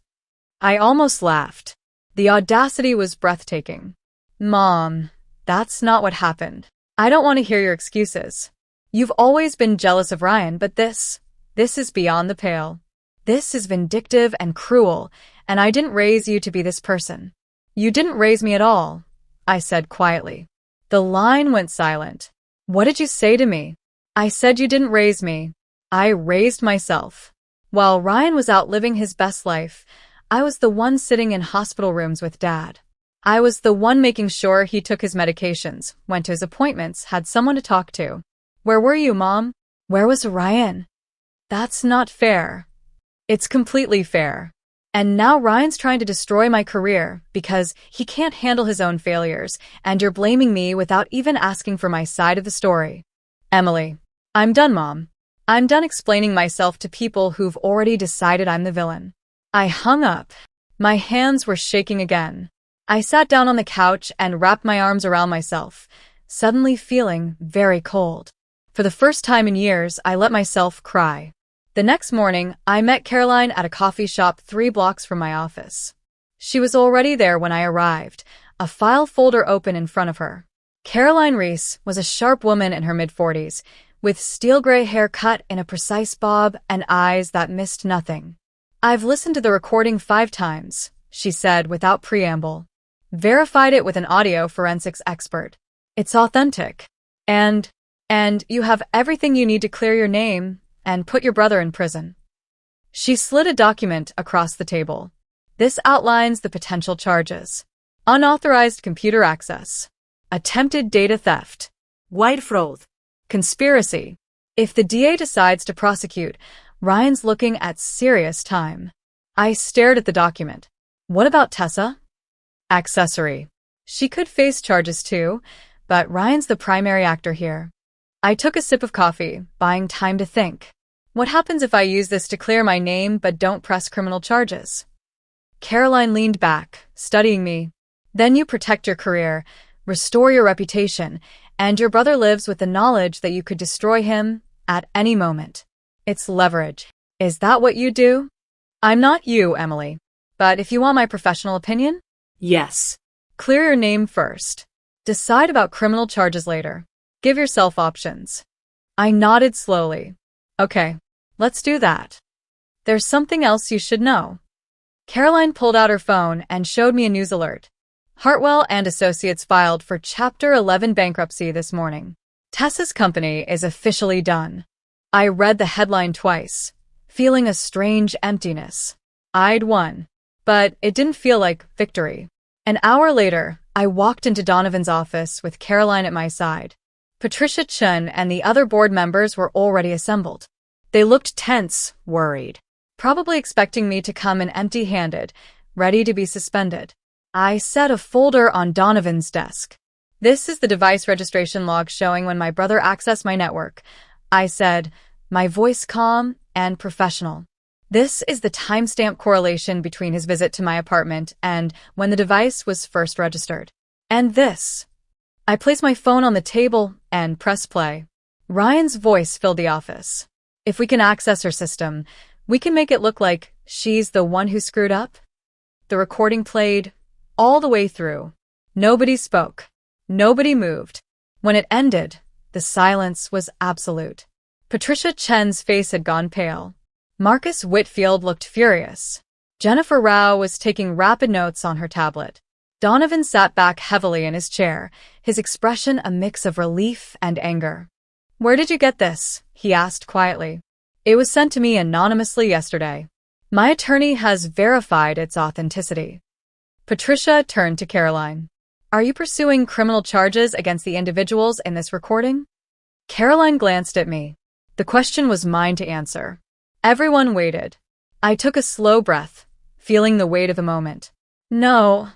I almost laughed. The audacity was breathtaking. Mom, that's not what happened. I don't want to hear your excuses. You've always been jealous of Ryan, but this is beyond the pale. This is vindictive and cruel, and I didn't raise you to be this person. You didn't raise me at all, I said quietly. The line went silent. What did you say to me? I said you didn't raise me. I raised myself. While Ryan was out living his best life, I was the one sitting in hospital rooms with Dad. I was the one making sure he took his medications, went to his appointments, had someone to talk to. Where were you, Mom? Where was Ryan? That's not fair. It's completely fair. And now Ryan's trying to destroy my career because he can't handle his own failures, and you're blaming me without even asking for my side of the story. Emily, I'm done, Mom. I'm done explaining myself to people who've already decided I'm the villain. I hung up. My hands were shaking again. I sat down on the couch and wrapped my arms around myself, suddenly feeling very cold. For the first time in years, I let myself cry. The next morning, I met Caroline at a coffee shop 3 blocks from my office. She was already there when I arrived, a file folder open in front of her. Caroline Reese was a sharp woman in her mid-40s, with steel gray hair cut in a precise bob and eyes that missed nothing. I've listened to the recording 5 times, she said without preamble. Verified it with an audio forensics expert. It's authentic. And you have everything you need to clear your name and put your brother in prison. She slid a document across the table. This outlines the potential charges. Unauthorized computer access. Attempted data theft. Wide fraud. Conspiracy. If the DA decides to prosecute, Ryan's looking at serious time. I stared at the document. What about Tessa? Accessory. She could face charges too, but Ryan's the primary actor here. I took a sip of coffee, buying time to think. What happens if I use this to clear my name but don't press criminal charges? Caroline leaned back, studying me. Then you protect your career, restore your reputation, and your brother lives with the knowledge that you could destroy him at any moment. It's leverage. Is that what you do? I'm not you, Emily. But if you want my professional opinion? Yes. Clear your name first. Decide about criminal charges later. Give yourself options. I nodded slowly. Okay, let's do that. There's something else you should know. Caroline pulled out her phone and showed me a news alert. Hartwell and Associates filed for Chapter 11 bankruptcy this morning. Tessa's company is officially done. I read the headline twice, feeling a strange emptiness. I'd won, but it didn't feel like victory. An hour later, I walked into Donovan's office with Caroline at my side. Patricia Chun and the other board members were already assembled. They looked tense, worried, probably expecting me to come in empty-handed, ready to be suspended. I set a folder on Donovan's desk. This is the device registration log showing when my brother accessed my network, I said, my voice calm and professional. This is the timestamp correlation between his visit to my apartment and when the device was first registered. And this. I placed my phone on the table and pressed play. Ryan's voice filled the office. If we can access her system, we can make it look like she's the one who screwed up. The recording played all the way through. Nobody spoke. Nobody moved. When it ended, the silence was absolute. Patricia Chen's face had gone pale. Marcus Whitfield looked furious. Jennifer Rao was taking rapid notes on her tablet. Donovan sat back heavily in his chair, his expression a mix of relief and anger. Where did you get this? He asked quietly. It was sent to me anonymously yesterday. My attorney has verified its authenticity. Patricia turned to Caroline. Are you pursuing criminal charges against the individuals in this recording? Caroline glanced at me. The question was mine to answer. Everyone waited. I took a slow breath, feeling the weight of the moment. No,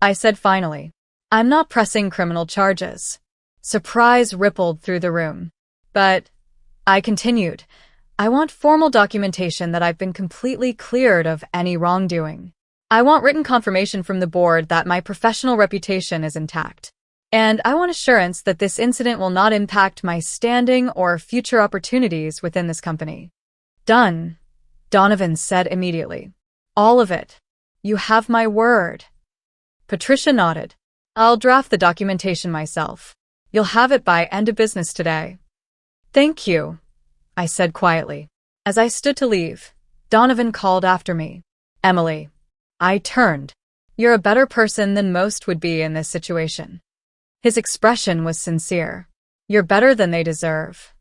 I said finally. I'm not pressing criminal charges. Surprise rippled through the room. But, I continued, I want formal documentation that I've been completely cleared of any wrongdoing. I want written confirmation from the board that my professional reputation is intact. And I want assurance that this incident will not impact my standing or future opportunities within this company. Done, Donovan said immediately. All of it. You have my word. Patricia nodded. I'll draft the documentation myself. You'll have it by end of business today. Thank you, I said quietly. As I stood to leave, Donovan called after me. Emily. I turned. You're a better person than most would be in this situation. His expression was sincere. You're better than they deserve.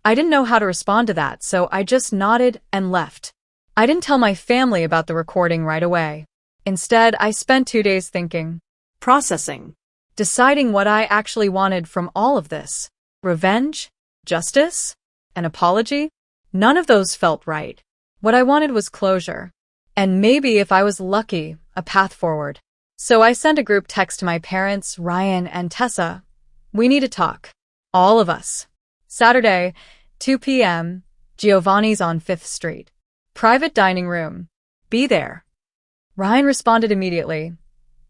I didn't know how to respond to that, so I just nodded and left. I didn't tell my family about the recording right away. Instead, I spent 2 days thinking, Processing. deciding what I actually wanted from all of this. Revenge? Justice? An apology? None of those felt right. What I wanted was closure. And maybe, if I was lucky, a path forward. So I sent a group text to my parents, Ryan and Tessa. We need to talk. All of us. Saturday, 2 p.m., Giovanni's on 5th Street. Private dining room. Be there. Ryan responded immediately.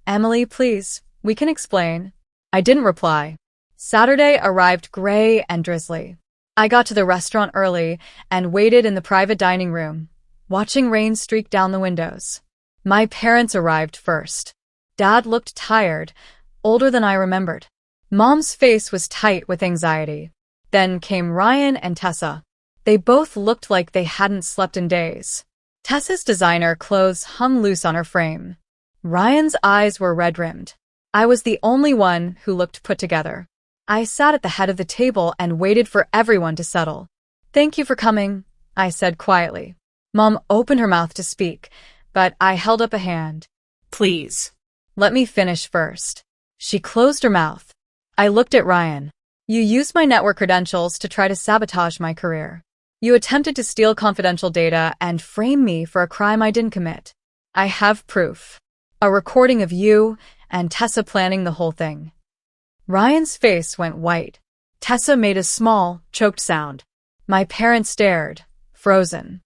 Emily, please, we can explain. I didn't reply. Saturday arrived gray and drizzly. I got to the restaurant early and waited in the private dining room, watching rain streak down the windows. My parents arrived first. Dad looked tired, older than I remembered. Mom's face was tight with anxiety. Then came Ryan and Tessa. They both looked like they hadn't slept in days. Tessa's designer clothes hung loose on her frame. Ryan's eyes were red-rimmed. I was the only one who looked put together. I sat at the head of the table and waited for everyone to settle. Thank you for coming, I said quietly. Mom opened her mouth to speak, but I held up a hand. Please. Let me finish first. She closed her mouth. I looked at Ryan. You used my network credentials to try to sabotage my career. You attempted to steal confidential data and frame me for a crime I didn't commit. I have proof. A recording of you and Tessa planning the whole thing. Ryan's face went white. Tessa made a small, choked sound. My parents stared, frozen.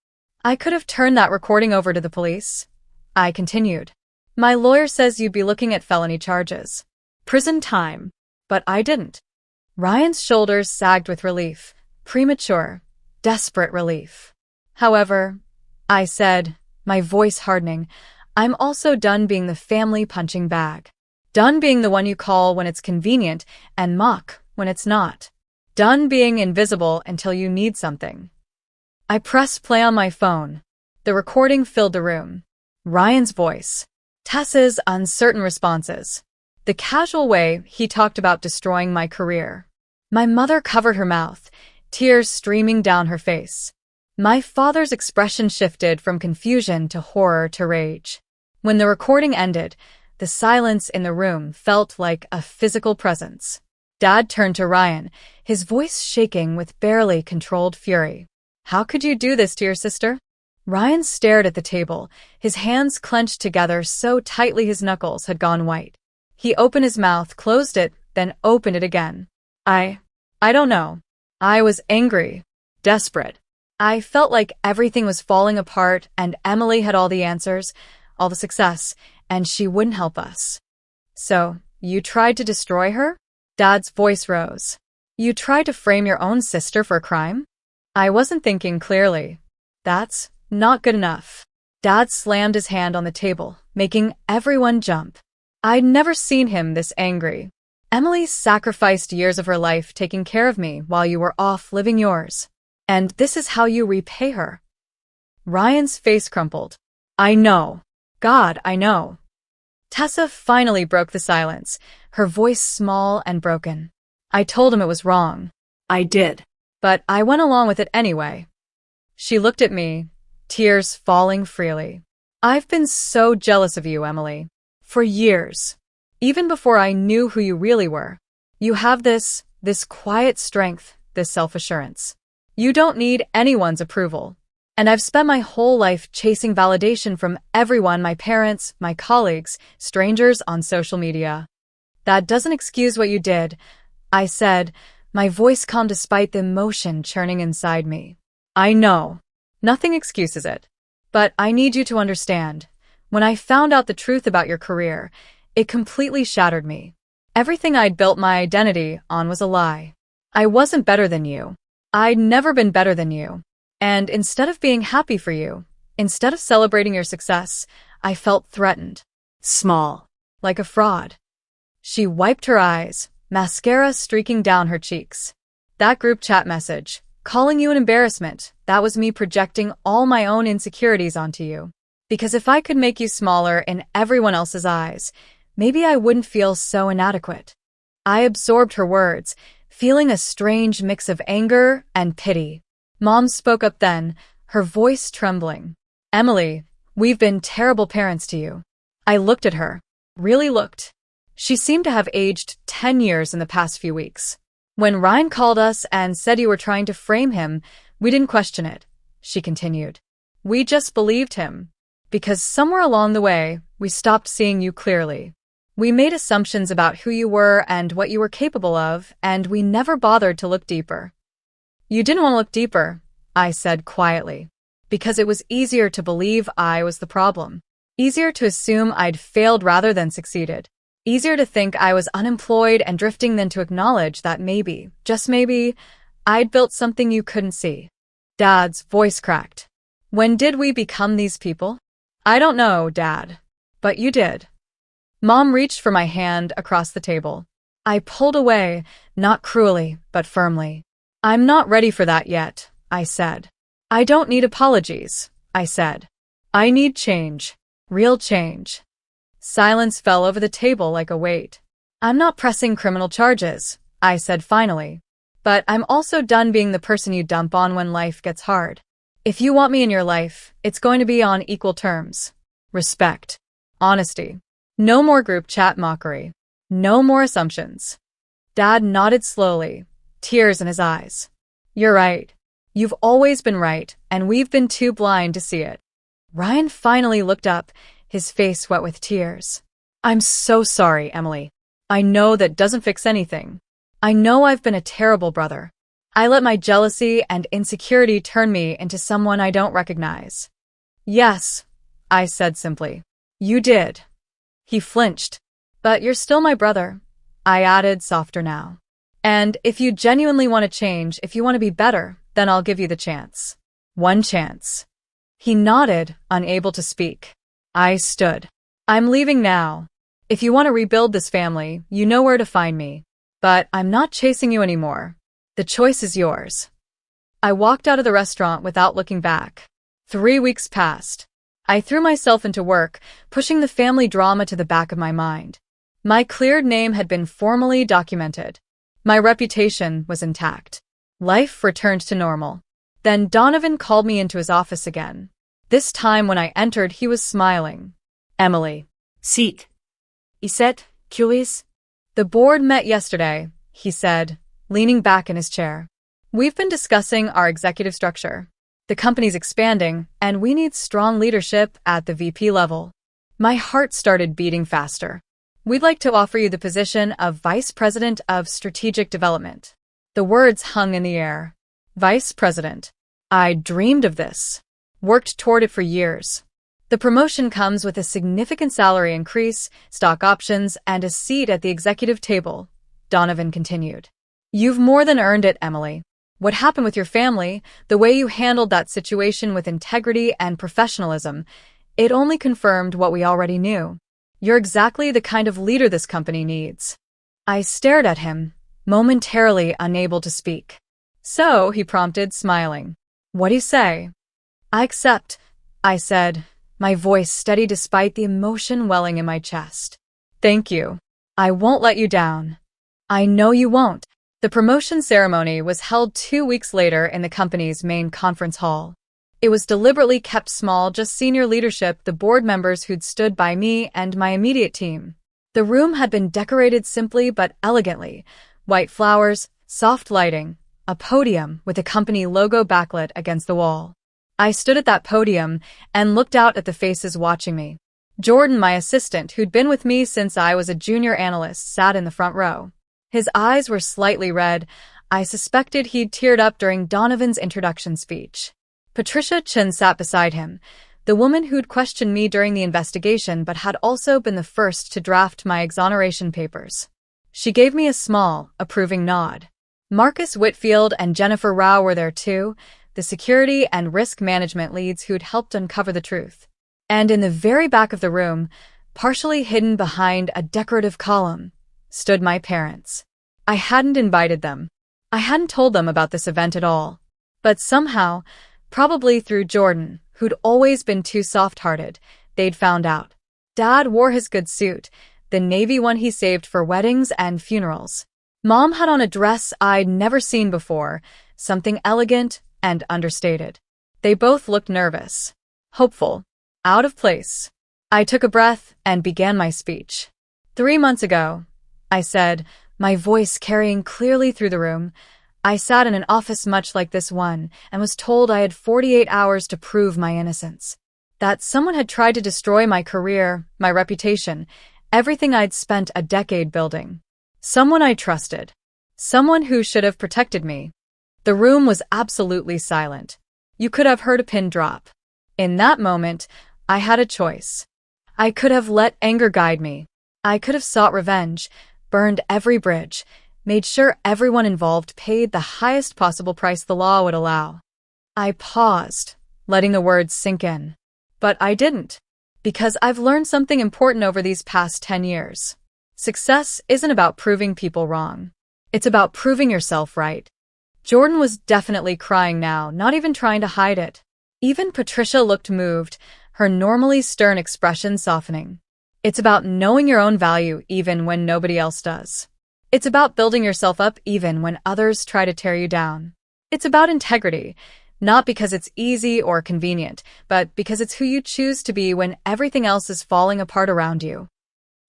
I could have turned that recording over to the police. I continued. My lawyer says you'd be looking at felony charges. Prison time. But I didn't. Ryan's shoulders sagged with relief. Premature, desperate relief. However, I said, my voice hardening, I'm also done being the family punching bag. Done being the one you call when it's convenient and mock when it's not. Done being invisible until you need something. I pressed play on my phone. The recording filled the room. Ryan's voice. Tessa's uncertain responses. The casual way he talked about destroying my career. My mother covered her mouth, tears streaming down her face. My father's expression shifted from confusion to horror to rage. When the recording ended, the silence in the room felt like a physical presence. Dad turned to Ryan, his voice shaking with barely controlled fury. How could you do this to your sister? Ryan stared at the table, his hands clenched together so tightly his knuckles had gone white. He opened his mouth, closed it, then opened it again. I don't know. I was angry, desperate. I felt like everything was falling apart and Emily had all the answers, all the success, and she wouldn't help us. So, you tried to destroy her? Dad's voice rose. You tried to frame your own sister for a crime? I wasn't thinking clearly. That's not good enough. Dad slammed his hand on the table, making everyone jump. I'd never seen him this angry. Emily sacrificed years of her life taking care of me while you were off living yours. And this is how you repay her. Ryan's face crumpled. I know. God, I know. Tessa finally broke the silence, her voice small and broken. I told him it was wrong. I did. But I went along with it anyway. She looked at me, tears falling freely. I've been so jealous of you, Emily. For years. Even before I knew who you really were. You have this quiet strength, this self-assurance. You don't need anyone's approval. And I've spent my whole life chasing validation from everyone, my parents, my colleagues, strangers on social media. That doesn't excuse what you did, I said, my voice calm despite the emotion churning inside me. I know. Nothing excuses it. But I need you to understand. When I found out the truth about your career, it completely shattered me. Everything I'd built my identity on was a lie. I wasn't better than you. I'd never been better than you. And instead of being happy for you, instead of celebrating your success, I felt threatened. Small. Like a fraud. She wiped her eyes, mascara streaking down her cheeks. That group chat message, calling you an embarrassment, that was me projecting all my own insecurities onto you. Because if I could make you smaller in everyone else's eyes, maybe I wouldn't feel so inadequate. I absorbed her words, feeling a strange mix of anger and pity. Mom spoke up then, her voice trembling. Emily, we've been terrible parents to you. I looked at her. Really looked. She seemed to have aged 10 years in the past few weeks. When Ryan called us and said you were trying to frame him, we didn't question it, she continued. We just believed him. Because somewhere along the way, we stopped seeing you clearly. We made assumptions about who you were and what you were capable of, and we never bothered to look deeper. You didn't want to look deeper, I said quietly, because it was easier to believe I was the problem. Easier to assume I'd failed rather than succeeded. Easier to think I was unemployed and drifting than to acknowledge that maybe, just maybe, I'd built something you couldn't see. Dad's voice cracked. When did we become these people? I don't know, Dad. But you did. Mom reached for my hand across the table. I pulled away, not cruelly, but firmly. I'm not ready for that yet, I said. I don't need apologies, I said. I need change. Real change. Silence fell over the table like a weight. I'm not pressing criminal charges, I said finally. But I'm also done being the person you dump on when life gets hard. If you want me in your life, it's going to be on equal terms. Respect. Honesty. No more group chat mockery. No more assumptions. Dad nodded slowly, tears in his eyes. You're right. You've always been right, and we've been too blind to see it. Ryan finally looked up, his face wet with tears. I'm so sorry, Emily. I know that doesn't fix anything. I know I've been a terrible brother. I let my jealousy and insecurity turn me into someone I don't recognize. Yes, I said simply. You did. He flinched. But you're still my brother, I added softer now. And if you genuinely want to change, if you want to be better, then I'll give you the chance. One chance. He nodded, unable to speak. I stood. I'm leaving now. If you want to rebuild this family, you know where to find me. But I'm not chasing you anymore. The choice is yours. I walked out of the restaurant without looking back. 3 weeks passed. I threw myself into work, pushing the family drama to the back of my mind. My cleared name had been formally documented. My reputation was intact. Life returned to normal. Then Donovan called me into his office again. This time when I entered, he was smiling. Emily. Seat. Iset, curious? The board met yesterday, he said, leaning back in his chair. We've been discussing our executive structure. The company's expanding, and we need strong leadership at the VP level. My heart started beating faster. We'd like to offer you the position of Vice President of Strategic Development. The words hung in the air. Vice President. I dreamed of this. Worked toward it for years. The promotion comes with a significant salary increase, stock options, and a seat at the executive table, Donovan continued. You've more than earned it, Emily. What happened with your family, the way you handled that situation with integrity and professionalism, it only confirmed what we already knew. You're exactly the kind of leader this company needs. I stared at him, momentarily unable to speak. So, he prompted, smiling. What do you say? I accept, I said, my voice steady despite the emotion welling in my chest. Thank you. I won't let you down. I know you won't. The promotion ceremony was held 2 weeks later in the company's main conference hall. It was deliberately kept small, just senior leadership, the board members who'd stood by me, and my immediate team. The room had been decorated simply but elegantly. White flowers, soft lighting, a podium with a company logo backlit against the wall. I stood at that podium and looked out at the faces watching me. Jordan, my assistant, who'd been with me since I was a junior analyst, sat in the front row. His eyes were slightly red. I suspected he'd teared up during Donovan's introduction speech. Patricia Chen sat beside him, the woman who'd questioned me during the investigation but had also been the first to draft my exoneration papers. She gave me a small, approving nod. Marcus Whitfield and Jennifer Rao were there too, the security and risk management leads who'd helped uncover the truth. And in the very back of the room, partially hidden behind a decorative column, stood my parents. I hadn't invited them. I hadn't told them about this event at all. But somehow, Probably through Jordan, who'd always been too soft-hearted. They'd found out. Dad wore his good suit, the navy one he saved for weddings and funerals. Mom had on a dress I'd never seen before, something elegant and understated. They both looked nervous, hopeful, out of place. I took a breath and began my speech. 3 months ago, I said, my voice carrying clearly through the room, I sat in an office much like this one and was told I had 48 hours to prove my innocence. That someone had tried to destroy my career, my reputation, everything I'd spent a decade building. Someone I trusted. Someone who should have protected me. The room was absolutely silent. You could have heard a pin drop. In that moment, I had a choice. I could have let anger guide me. I could have sought revenge, burned every bridge, made sure everyone involved paid the highest possible price the law would allow. I paused, letting the words sink in. But I didn't. Because I've learned something important over these past 10 years. Success isn't about proving people wrong. It's about proving yourself right. Jordan was definitely crying now, not even trying to hide it. Even Patricia looked moved, her normally stern expression softening. It's about knowing your own value even when nobody else does. It's about building yourself up even when others try to tear you down. It's about integrity, not because it's easy or convenient, but because it's who you choose to be when everything else is falling apart around you.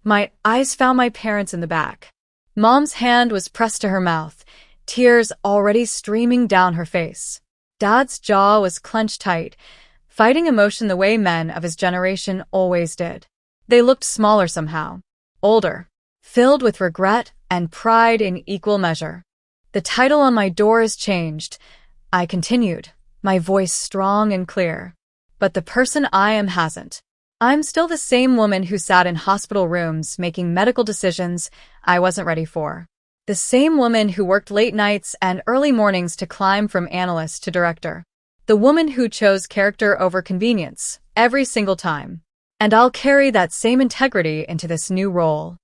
My eyes found my parents in the back. Mom's hand was pressed to her mouth, tears already streaming down her face. Dad's jaw was clenched tight, fighting emotion the way men of his generation always did. They looked smaller somehow, older, filled with regret and pride in equal measure. The title on my door has changed, I continued, my voice strong and clear. But the person I am hasn't. I'm still the same woman who sat in hospital rooms making medical decisions I wasn't ready for. The same woman who worked late nights and early mornings to climb from analyst to director. The woman who chose character over convenience every single time. And I'll carry that same integrity into this new role.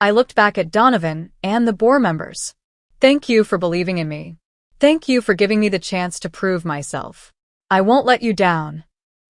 I looked back at Donovan and the board members. Thank you for believing in me. Thank you for giving me the chance to prove myself. I won't let you down.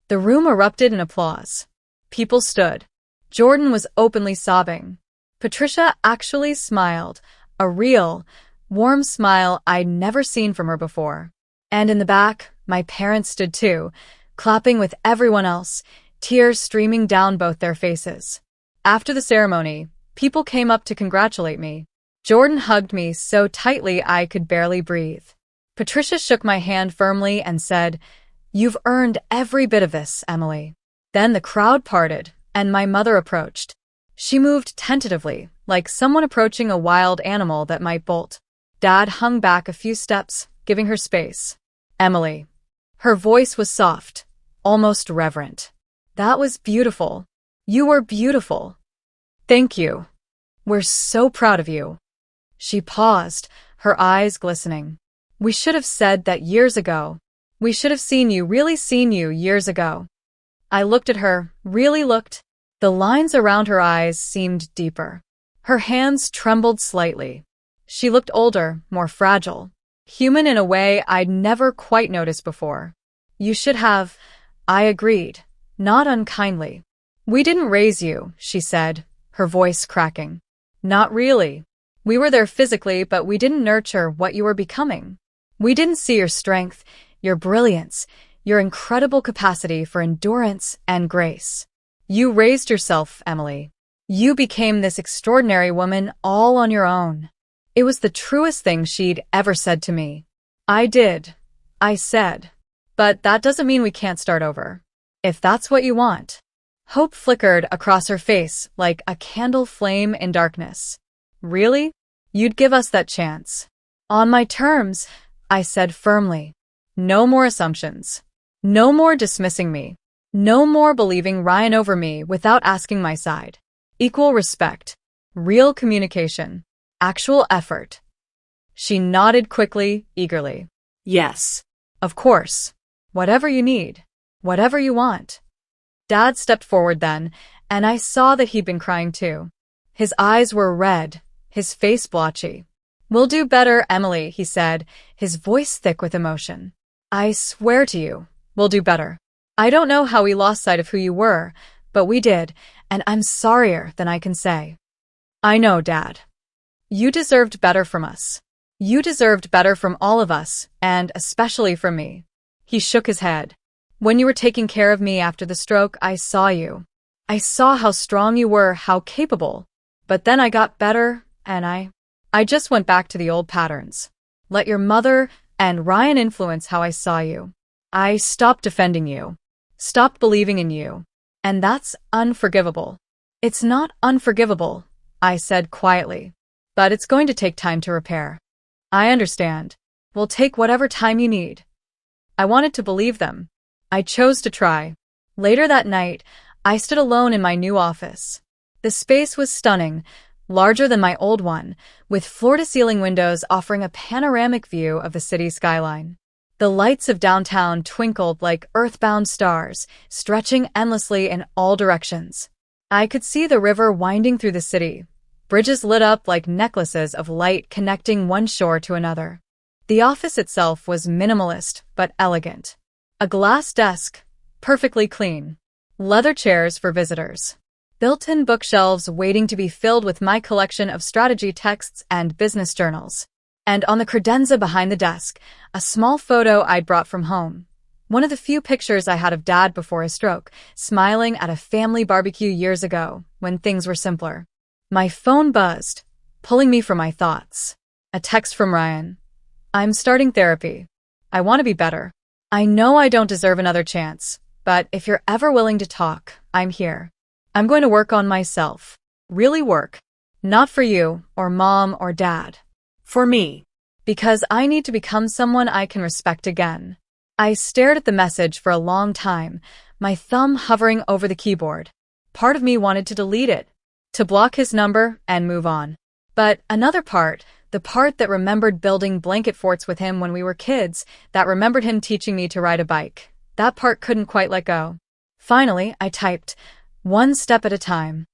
The room erupted in applause. People stood. Jordan was openly sobbing. Patricia actually smiled, a real, warm smile I'd never seen from her before. And in the back, my parents stood too, clapping with everyone else, tears streaming down both their faces. After the ceremony, people came up to congratulate me. Jordan hugged me so tightly I could barely breathe. Patricia shook my hand firmly and said, "You've earned every bit of this, Emily." Then the crowd parted, and my mother approached. She moved tentatively, like someone approaching a wild animal that might bolt. Dad hung back a few steps, giving her space. "Emily." Her voice was soft, almost reverent. "That was beautiful. You were beautiful. Thank you. We're so proud of you." She paused, her eyes glistening. "We should have said that years ago. We should have really seen you years ago." I looked at her, really looked. The lines around her eyes seemed deeper. Her hands trembled slightly. She looked older, more fragile. Human in a way I'd never quite noticed before. "You should have," I agreed, not unkindly. "We didn't raise you," she said, her voice cracking. "Not really. We were there physically, but we didn't nurture what you were becoming. We didn't see your strength, your brilliance, your incredible capacity for endurance and grace. You raised yourself, Emily. You became this extraordinary woman all on your own." It was the truest thing she'd ever said to me. "I did," I said. "But that doesn't mean we can't start over. If that's what you want." Hope flickered across her face like a candle flame in darkness. "Really? You'd give us that chance?" "On my terms," I said firmly. "No more assumptions. No more dismissing me. No more believing Ryan over me without asking my side. Equal respect. Real communication. Actual effort." She nodded quickly, eagerly. Yes. "Of course. Whatever you need. Whatever you want." Dad stepped forward then, and I saw that he'd been crying too. His eyes were red, his face blotchy. "We'll do better, Emily," he said, his voice thick with emotion. "I swear to you, We'll do better. I don't know how we lost sight of who you were, but we did, and I'm sorrier than I can say. I know, Dad. You deserved better from us. You deserved better from all of us, and especially from me. He shook his head. When you were taking care of me after the stroke, I saw you. I saw how strong you were, how capable. But then I got better, and I just went back to the old patterns. Let your mother and Ryan influence how I saw you. I stopped defending you. Stopped believing in you. And that's unforgivable. It's not unforgivable, I said quietly. But it's going to take time to repair. I understand. We'll take whatever time you need. I wanted to believe them. I chose to try. Later that night, I stood alone in my new office. The space was stunning, larger than my old one, with floor-to-ceiling windows offering a panoramic view of the city skyline. The lights of downtown twinkled like earthbound stars, stretching endlessly in all directions. I could see the river winding through the city, bridges lit up like necklaces of light connecting one shore to another. The office itself was minimalist but elegant. A glass desk, perfectly clean. Leather chairs for visitors. Built-in bookshelves waiting to be filled with my collection of strategy texts and business journals. And on the credenza behind the desk, a small photo I'd brought from home. One of the few pictures I had of Dad before his stroke, smiling at a family barbecue years ago, when things were simpler. My phone buzzed, pulling me from my thoughts. A text from Ryan. I'm starting therapy. I want to be better. I know I don't deserve another chance, but if you're ever willing to talk, I'm here. I'm going to work on myself. Really work. Not for you, or Mom, or Dad. For me. Because I need to become someone I can respect again. I stared at the message for a long time, my thumb hovering over the keyboard. Part of me wanted to delete it, to block his number and move on. But another part, the part that remembered building blanket forts with him when we were kids, that remembered him teaching me to ride a bike, that part couldn't quite let go. Finally, I typed, one step at a time.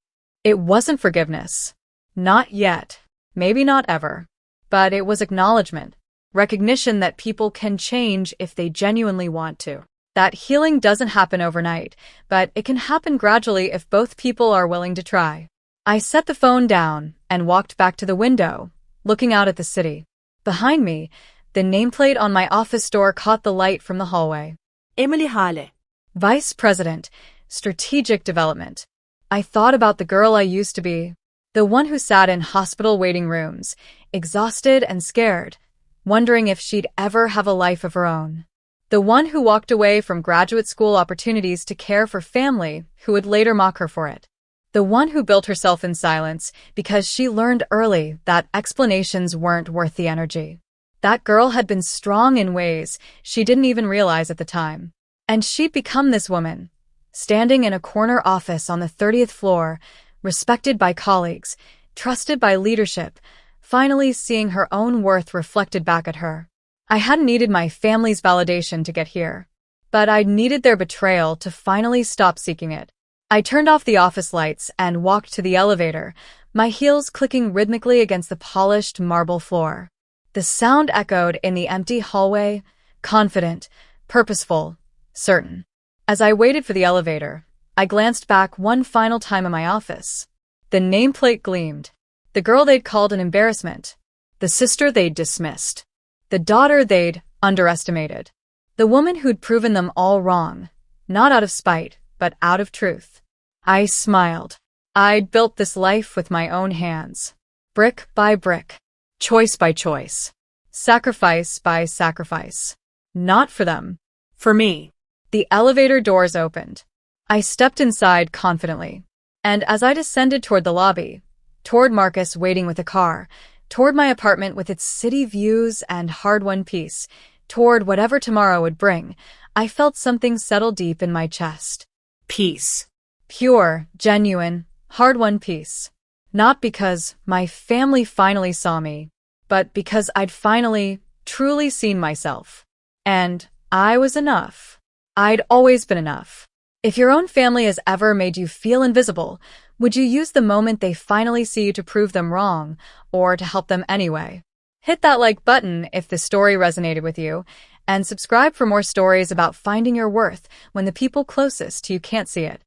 It wasn't forgiveness. Not yet. Maybe not ever. But it was acknowledgement. Recognition that people can change if they genuinely want to. That healing doesn't happen overnight, but it can happen gradually if both people are willing to try. I set the phone down and walked back to the window, looking out at the city. Behind me, the nameplate on my office door caught the light from the hallway. Emily Hale. Vice President, Strategic Development. I thought about the girl I used to be. The one who sat in hospital waiting rooms, exhausted and scared, wondering if she'd ever have a life of her own. The one who walked away from graduate school opportunities to care for family who would later mock her for it. The one who built herself in silence because she learned early that explanations weren't worth the energy. That girl had been strong in ways she didn't even realize at the time. And she'd become this woman, standing in a corner office on the 30th floor, respected by colleagues, trusted by leadership, finally seeing her own worth reflected back at her. I hadn't needed my family's validation to get here, but I'd needed their betrayal to finally stop seeking it. I turned off the office lights and walked to the elevator, my heels clicking rhythmically against the polished marble floor. The sound echoed in the empty hallway, confident, purposeful, certain. As I waited for the elevator, I glanced back one final time in my office. The nameplate gleamed. The girl they'd called an embarrassment. The sister they'd dismissed. The daughter they'd underestimated. The woman who'd proven them all wrong, not out of spite, but out of truth. I smiled. I'd built this life with my own hands. Brick by brick. Choice by choice. Sacrifice by sacrifice. Not for them. For me. The elevator doors opened. I stepped inside confidently. And as I descended toward the lobby, toward Marcus waiting with a car, toward my apartment with its city views and hard-won peace, toward whatever tomorrow would bring, I felt something settle deep in my chest. Peace. Pure, genuine, hard-won peace. Not because my family finally saw me, but because I'd finally, truly seen myself. And I was enough. I'd always been enough. If your own family has ever made you feel invisible, would you use the moment they finally see you to prove them wrong, or to help them anyway? Hit that like button if the story resonated with you, And subscribe for more stories about finding your worth when the people closest to you can't see it.